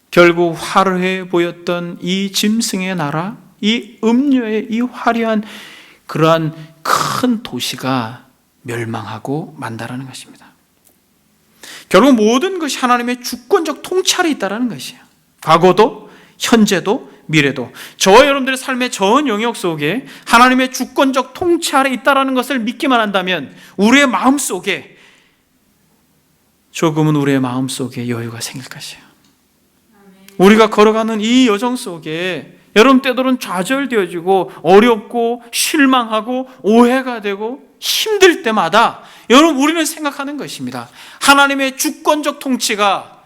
결국 화려해 보였던 이 짐승의 나라, 이 음료의 이 화려한 그러한 큰 도시가 멸망하고 만다라는 것입니다. 결국 모든 것이 하나님의 주권적 통찰이 있다는 것이에요. 과거도, 현재도, 미래도. 저와 여러분들의 삶의 전 영역 속에 하나님의 주권적 통찰이 있다는 것을 믿기만 한다면 우리의 마음 속에 조금은 우리의 마음 속에 여유가 생길 것이에요. 우리가 걸어가는 이 여정 속에 여러분 때로는 좌절되어지고 어렵고 실망하고 오해가 되고 힘들 때마다 여러분 우리는 생각하는 것입니다. 하나님의 주권적 통치가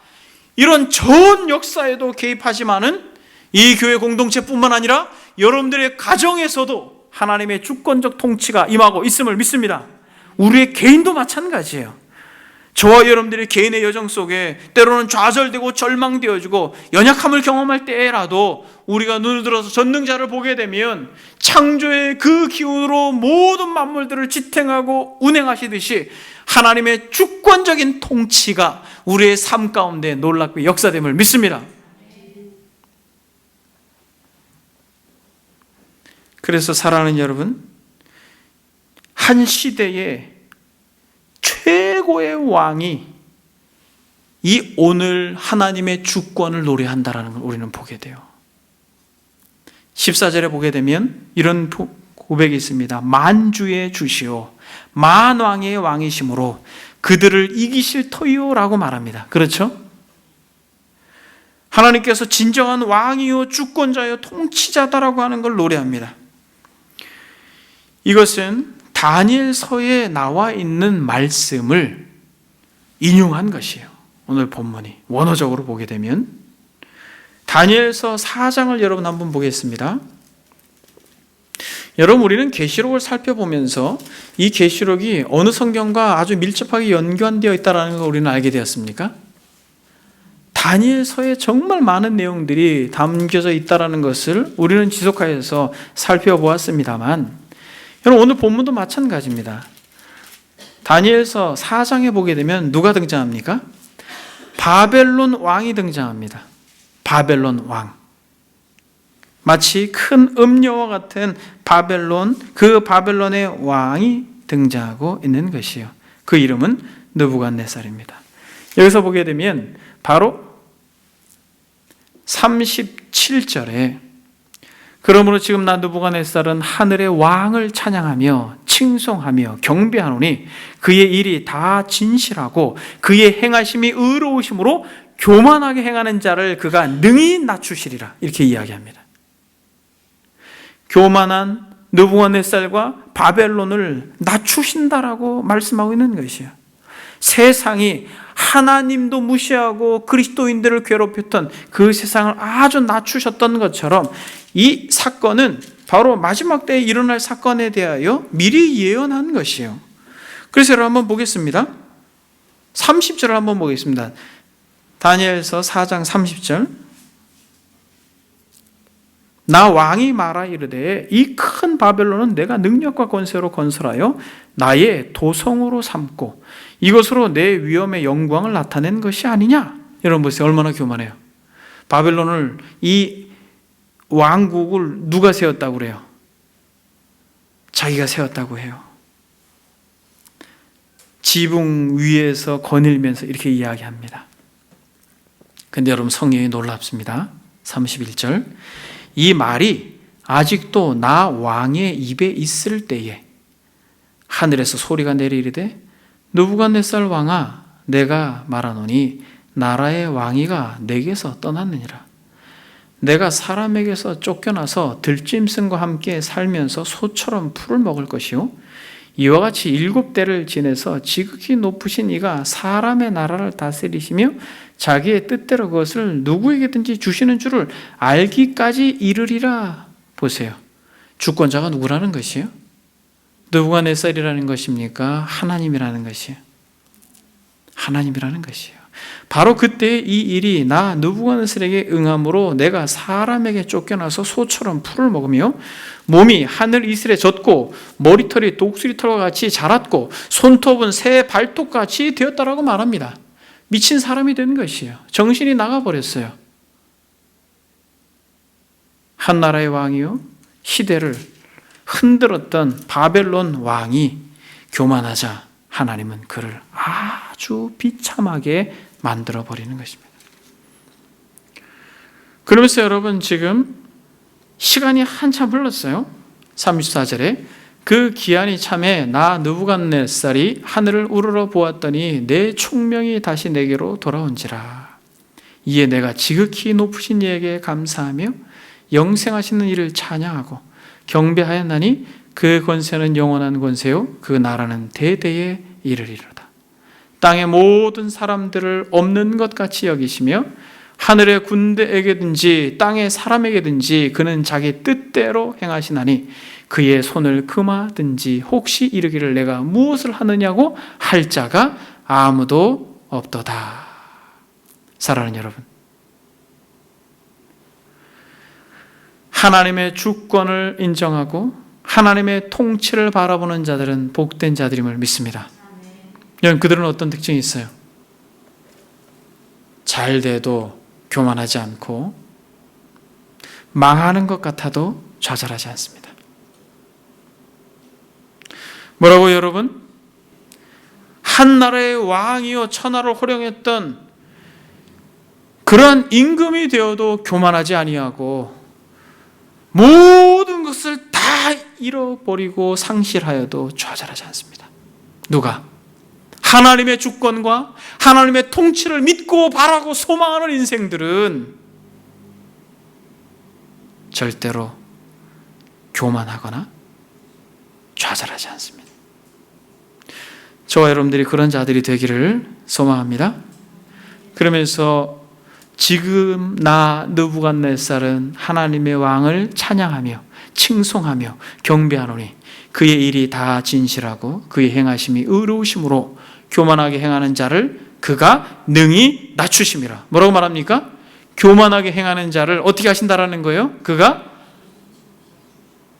이런 전 역사에도 개입하지만은 이 교회 공동체뿐만 아니라 여러분들의 가정에서도 하나님의 주권적 통치가 임하고 있음을 믿습니다. 우리의 개인도 마찬가지예요. 저와 여러분들의 개인의 여정 속에 때로는 좌절되고 절망되어지고 연약함을 경험할 때라도 우리가 눈을 들어서 전능자를 보게 되면 창조의 그 기운으로 모든 만물들을 지탱하고 운행하시듯이 하나님의 주권적인 통치가 우리의 삶 가운데 놀랍게 역사됨을 믿습니다. 그래서 사랑하는 여러분, 한 시대에 최고의 왕이 이 오늘 하나님의 주권을 노래한다라는 걸 우리는 보게 돼요. 14절에 보게 되면 이런 고백이 있습니다. 만주의 주시오 만왕의 왕이심으로 그들을 이기실 터이요 라고 말합니다. 그렇죠? 하나님께서 진정한 왕이요 주권자요 통치자다라고 하는 걸 노래합니다. 이것은 다니엘서에 나와 있는 말씀을 인용한 것이에요. 오늘 본문이 원어적으로 보게 되면 다니엘서 4장을 여러분 한번 보겠습니다. 여러분 우리는 계시록을 살펴보면서 이 계시록이 어느 성경과 아주 밀접하게 연관되어 있다는 걸 우리는 알게 되었습니까? 다니엘서에 정말 많은 내용들이 담겨져 있다는 것을 우리는 지속하여서 살펴보았습니다만 여러분 오늘 본문도 마찬가지입니다. 다니엘서 4장에 보게 되면 누가 등장합니까? 바벨론 왕이 등장합니다. 바벨론 왕. 마치 큰 음녀와 같은 바벨론, 그 바벨론의 왕이 등장하고 있는 것이요. 그 이름은 느부갓네살입니다. 여기서 보게 되면 바로 37절에 그러므로 지금 나 느부갓네살은 하늘의 왕을 찬양하며 칭송하며 경배하노니 그의 일이 다 진실하고 그의 행하심이 의로우심으로 교만하게 행하는 자를 그가 능히 낮추시리라 이렇게 이야기합니다. 교만한 느부갓네살과 바벨론을 낮추신다라고 말씀하고 있는 것이에요. 세상이 하나님도 무시하고 그리스도인들을 괴롭혔던 그 세상을 아주 낮추셨던 것처럼 이 사건은 바로 마지막 때에 일어날 사건에 대하여 미리 예언한 것이에요. 그래서 여러분 한번 보겠습니다. 30절을 한번 보겠습니다. 다니엘서 4장 30절. 나 왕이 말하 이르되 이 큰 바벨론은 내가 능력과 권세로 건설하여 나의 도성으로 삼고 이것으로 내 위엄의 영광을 나타낸 것이 아니냐. 여러분 보세요. 얼마나 교만해요. 바벨론을 이 왕국을 누가 세웠다고 그래요? 자기가 세웠다고 해요. 지붕 위에서 거닐면서 이렇게 이야기합니다. 근데 여러분 성경이 놀랍습니다. 31절. 이 말이 아직도 나 왕의 입에 있을 때에 하늘에서 소리가 내리이르되 느부갓네살 왕아 내가 말하노니 나라의 왕위가 내게서 떠났느니라. 내가 사람에게서 쫓겨나서 들짐승과 함께 살면서 소처럼 풀을 먹을 것이요 이와 같이 7대를 지내서 지극히 높으신 이가 사람의 나라를 다스리시며 자기의 뜻대로 그것을 누구에게든지 주시는 줄을 알기까지 이르리라. 보세요. 주권자가 누구라는 것이에요? 느부갓네살이라는 것입니까? 하나님이라는 것이에요. 하나님이라는 것이에요. 바로 그때 이 일이 나 느부갓네살에게 응함으로 내가 사람에게 쫓겨나서 소처럼 풀을 먹으며 몸이 하늘 이슬에 젖고 머리털이 독수리털과 같이 자랐고 손톱은 새 발톱같이 되었다라고 말합니다. 미친 사람이 된 것이에요. 정신이 나가버렸어요. 한 나라의 왕이요 시대를 흔들었던 바벨론 왕이 교만하자 하나님은 그를 아주 비참하게 만들어버리는 것입니다. 그러면서 여러분 지금 시간이 한참 흘렀어요. 34절에 그 기한이 참에 나 느부갓네살이 하늘을 우러러 보았더니 내 총명이 다시 내게로 돌아온지라. 이에 내가 지극히 높으신 이에게 감사하며 영생하시는 이를 찬양하고 경배하였나니 그 권세는 영원한 권세요 그 나라는 대대에 이르리로다. 땅의 모든 사람들을 없는 것 같이 여기시며 하늘의 군대에게든지 땅의 사람에게든지 그는 자기 뜻대로 행하시나니 그의 손을 금하든지 혹시 이르기를 내가 무엇을 하느냐고 할 자가 아무도 없도다. 사랑하는 여러분, 하나님의 주권을 인정하고 하나님의 통치를 바라보는 자들은 복된 자들임을 믿습니다. 여러분, 그들은 어떤 특징이 있어요? 잘 돼도 교만하지 않고 망하는 것 같아도 좌절하지 않습니다. 뭐라고 여러분? 한 나라의 왕이요 천하를 호령했던 그러한 임금이 되어도 교만하지 아니하고 모든 것을 다 잃어버리고 상실하여도 좌절하지 않습니다. 누가? 하나님의 주권과 하나님의 통치를 믿고 바라고 소망하는 인생들은 절대로 교만하거나 좌절하지 않습니다. 저와 여러분들이 그런 자들이 되기를 소망합니다. 그러면서 지금 나 느부갓네살은 하나님의 왕을 찬양하며 칭송하며 경배하노니 그의 일이 다 진실하고 그의 행하심이 의로우심으로 교만하게 행하는 자를 그가 능히 낮추심이라. 뭐라고 말합니까? 교만하게 행하는 자를 어떻게 하신다라는 거예요? 그가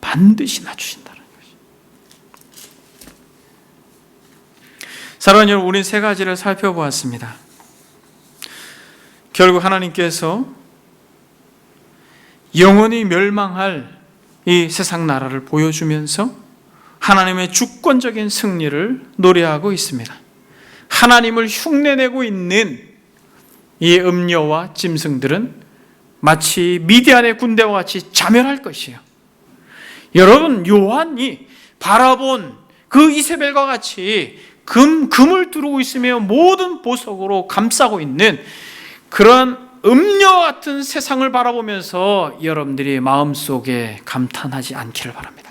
반드시 낮추신다는 거죠. 사랑하는 여러분, 우리는 세 가지를 살펴보았습니다. 결국 하나님께서 영원히 멸망할 이 세상 나라를 보여주면서 하나님의 주권적인 승리를 노래하고 있습니다. 하나님을 흉내내고 있는 이 음녀와 짐승들은 마치 미디안의 군대와 같이 자멸할 것이에요. 여러분, 요한이 바라본 그 이세벨과 같이 금을 두르고 있으며 모든 보석으로 감싸고 있는 그런 음녀 같은 세상을 바라보면서 여러분들이 마음속에 감탄하지 않기를 바랍니다.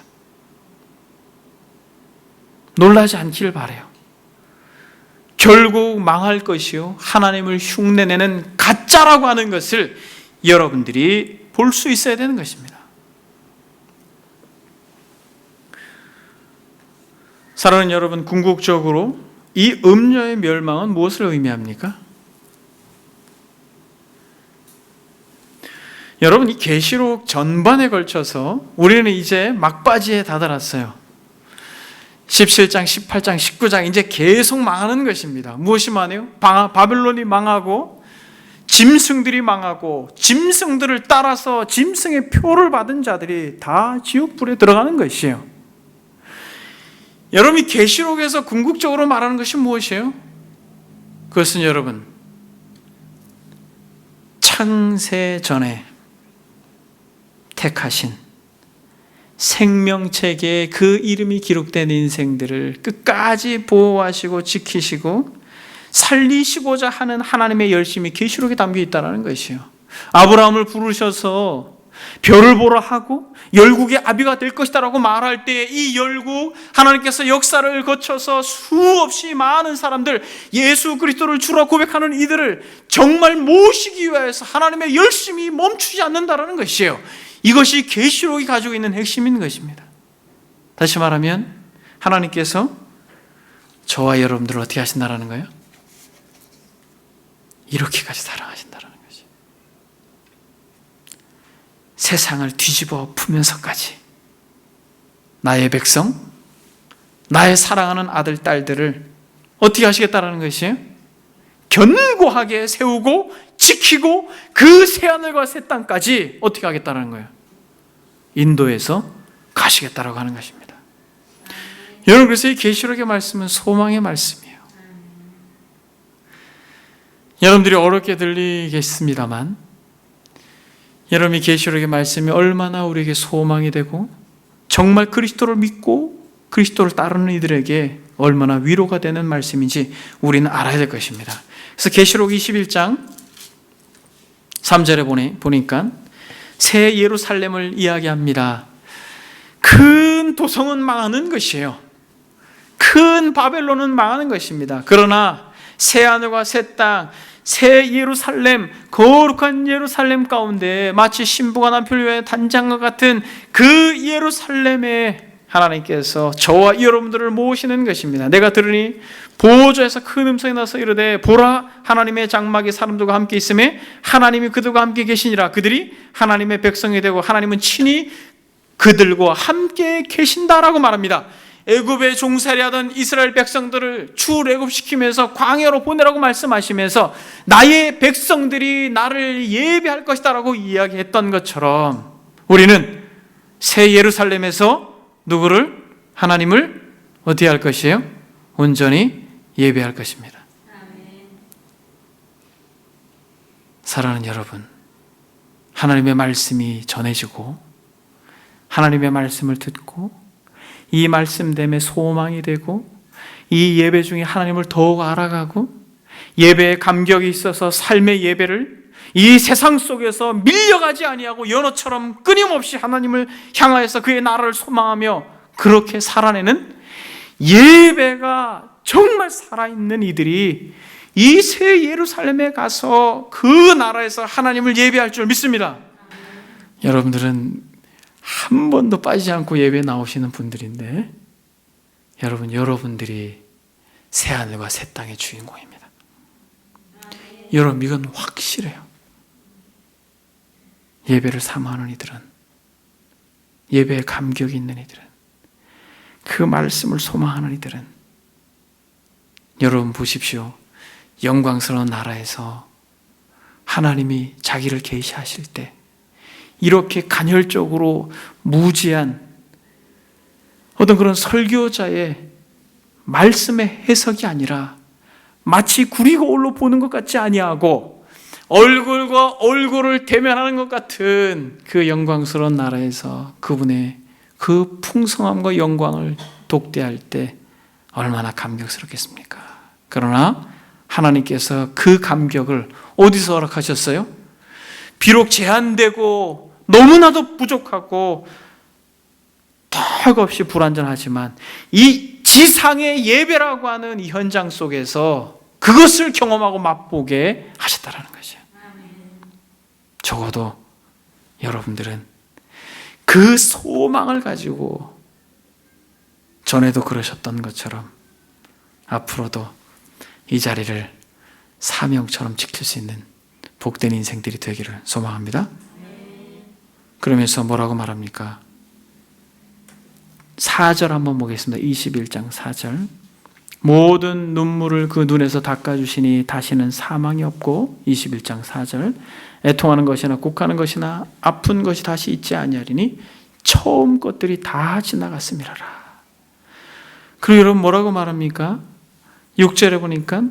놀라지 않기를 바라요. 결국 망할 것이요 하나님을 흉내내는 가짜라고 하는 것을 여러분들이 볼 수 있어야 되는 것입니다. 사랑하는 여러분, 궁극적으로 이 음녀의 멸망은 무엇을 의미합니까? 여러분, 이 계시록 전반에 걸쳐서 우리는 이제 막바지에 다다랐어요. 17장, 18장, 19장 이제 계속 망하는 것입니다. 무엇이 망해요? 바벨론이 망하고 짐승들이 망하고 짐승들을 따라서 짐승의 표를 받은 자들이 다 지옥불에 들어가는 것이에요. 여러분이 계시록에서 궁극적으로 말하는 것이 무엇이에요? 그것은 여러분, 창세 전에 택하신 생명책에 그 이름이 기록된 인생들을 끝까지 보호하시고 지키시고 살리시고자 하는 하나님의 열심이 계시록에 담겨 있다는 것이에요. 아브라함을 부르셔서 별을 보라 하고 열국의 아비가 될 것이다라고 말할 때 이 열국, 하나님께서 역사를 거쳐서 수없이 많은 사람들, 예수 그리스도를 주라 고백하는 이들을 정말 모시기 위해서 하나님의 열심이 멈추지 않는다는 것이에요. 이것이 계시록이 가지고 있는 핵심인 것입니다. 다시 말하면 하나님께서 저와 여러분들을 어떻게 하신다는 거예요? 이렇게까지 사랑하신다는 거죠. 세상을 뒤집어 푸면서까지 나의 백성, 나의 사랑하는 아들, 딸들을 어떻게 하시겠다는 것이에요? 견고하게 세우고 지키고 그 새하늘과 새 땅까지 어떻게 하겠다는 거예요? 인도해서 가시겠다라고 하는 것입니다. 여러분, 그래서 이 계시록의 말씀은 소망의 말씀이에요. 여러분들이 어렵게 들리겠습니다만 여러분이 계시록의 말씀이 얼마나 우리에게 소망이 되고 정말 그리스도를 믿고 그리스도를 따르는 이들에게 얼마나 위로가 되는 말씀인지 우리는 알아야 될 것입니다. 그래서 계시록 21장 3절에 보니까 새 예루살렘을 이야기합니다. 큰 도성은 망하는 것이에요. 큰 바벨론은 망하는 것입니다. 그러나 새 하늘과 새 땅, 새 예루살렘, 거룩한 예루살렘 가운데 마치 신부가 남편을 위해 단장과 같은 그 예루살렘에 하나님께서 저와 여러분들을 모으시는 것입니다. 내가 들으니 보좌에서 큰 음성이 나서 이르되 보라, 하나님의 장막이 사람들과 함께 있음에 하나님이 그들과 함께 계시니라. 그들이 하나님의 백성이 되고 하나님은 친히 그들과 함께 계신다라고 말합니다. 애굽에 종살이하던 이스라엘 백성들을 출애굽시키면서 광야로 보내라고 말씀하시면서 나의 백성들이 나를 예배할 것이다라고 이야기했던 것처럼 우리는 새 예루살렘에서 누구를? 하나님을 어떻게 할 것이에요? 온전히 예배할 것입니다. 사랑하는 여러분, 하나님의 말씀이 전해지고 하나님의 말씀을 듣고 이 말씀 때문에 소망이 되고 이 예배 중에 하나님을 더욱 알아가고 예배에 감격이 있어서 삶의 예배를 이 세상 속에서 밀려가지 아니하고 연어처럼 끊임없이 하나님을 향하여서 그의 나라를 소망하며 그렇게 살아내는 예배가 정말 살아있는 이들이 이 새 예루살렘에 가서 그 나라에서 하나님을 예배할 줄 믿습니다. 여러분들은 한 번도 빠지지 않고 예배에 나오시는 분들인데 여러분들이 새하늘과 새 땅의 주인공입니다. 여러분 이건 확실해요. 예배를 사모하는 이들은, 예배에 감격이 있는 이들은, 그 말씀을 소망하는 이들은 여러분 보십시오. 영광스러운 나라에서 하나님이 자기를 계시하실 때 이렇게 간헐적으로 무지한 어떤 그런 설교자의 말씀의 해석이 아니라 마치 구리거울로 보는 것 같지 아니하고 얼굴과 얼굴을 대면하는 것 같은 그 영광스러운 나라에서 그분의 그 풍성함과 영광을 독대할 때 얼마나 감격스럽겠습니까? 그러나 하나님께서 그 감격을 어디서 허락하셨어요? 비록 제한되고 너무나도 부족하고 턱없이 불완전하지만 이 지상의 예배라고 하는 이 현장 속에서 그것을 경험하고 맛보게 하셨다라는 것이에요. 적어도 여러분들은 그 소망을 가지고 전에도 그러셨던 것처럼 앞으로도 이 자리를 사명처럼 지킬 수 있는 복된 인생들이 되기를 소망합니다. 그러면서 뭐라고 말합니까? 4절 한번 보겠습니다. 21장 4절. 모든 눈물을 그 눈에서 닦아주시니 다시는 사망이 없고 21장 4절. 애통하는 것이나 곡하는 것이나 아픈 것이 다시 있지 아니하리니 처음 것들이 다 지나갔음이라라. 그리고 여러분 뭐라고 말합니까? 6절에 보니까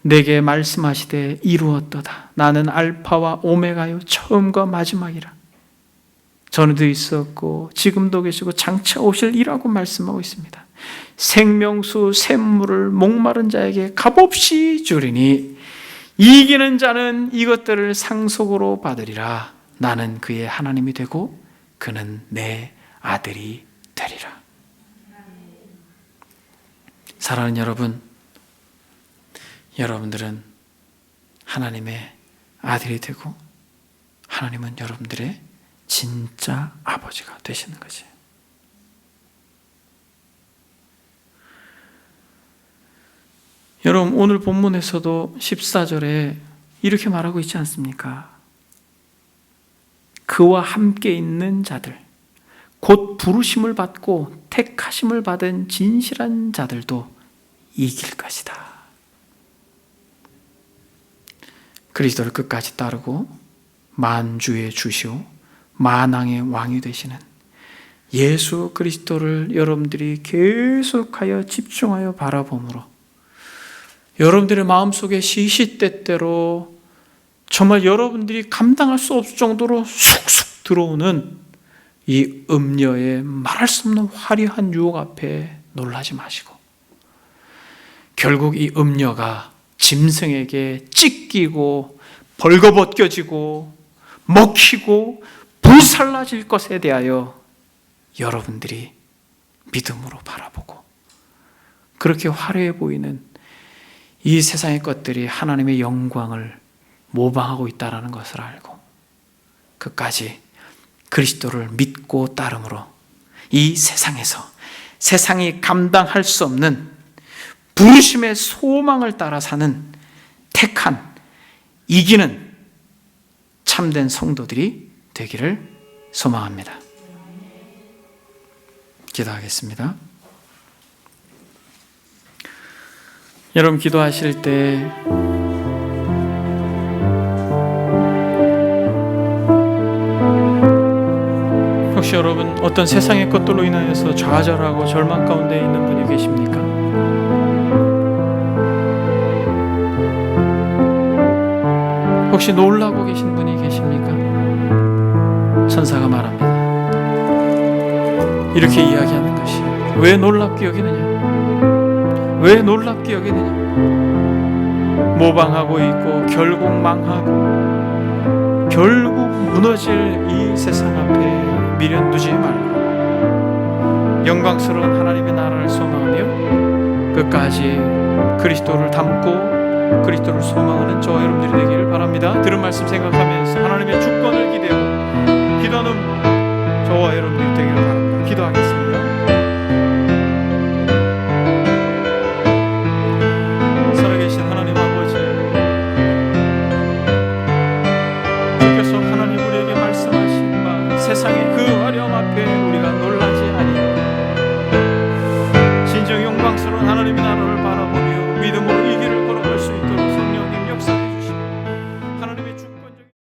내게 말씀하시되 이루었도다. 나는 알파와 오메가요 처음과 마지막이라. 전에도 있었고 지금도 계시고 장차 오실 이라고 말씀하고 있습니다. 생명수 샘물을 목마른 자에게 값없이 주리니 이기는 자는 이것들을 상속으로 받으리라. 나는 그의 하나님이 되고 그는 내 아들이 되리라. 사랑하는 여러분, 여러분들은 하나님의 아들이 되고 하나님은 여러분들의 진짜 아버지가 되시는 거지. 여러분 오늘 본문에서도 14절에 이렇게 말하고 있지 않습니까? 그와 함께 있는 자들, 곧 부르심을 받고 택하심을 받은 진실한 자들도 이길 것이다. 그리스도를 끝까지 따르고 만주의 주시오 만왕의 왕이 되시는 예수 그리스도를 여러분들이 계속하여 집중하여 바라봄으로 여러분들의 마음속에 시시때때로 정말 여러분들이 감당할 수 없을 정도로 쑥쑥 들어오는 이 음녀의 말할 수 없는 화려한 유혹 앞에 놀라지 마시고 결국 이 음녀가 짐승에게 찢기고 벌거벗겨지고 먹히고 불살라질 것에 대하여 여러분들이 믿음으로 바라보고 그렇게 화려해 보이는 이 세상의 것들이 하나님의 영광을 모방하고 있다는 것을 알고 끝까지 그리스도를 믿고 따름으로 이 세상에서 세상이 감당할 수 없는 부르심의 소망을 따라 사는 택한 이기는 참된 성도들이 되기를 소망합니다. 기도하겠습니다. 여러분 기도하실 때 혹시 여러분 어떤 세상의 것들로 인하여서 좌절하고 절망 가운데 있는 분이 계십니까? 혹시 놀라고 계신 분이 계십니까? 천사가 말합니다. 이렇게 이야기하는 것이 왜 놀랍게 여기느냐? 왜 놀랍게 여기느냐? 모방하고 있고 결국 망하고 결국 무너질 이 세상 앞에 미련 두지 말고 영광스러운 하나님의 나라를 소망하며 끝까지 그리스도를 닮고 그리스도를 소망하는 저와 여러분들이 되기를 바랍니다. 들은 말씀 생각하면서 하나님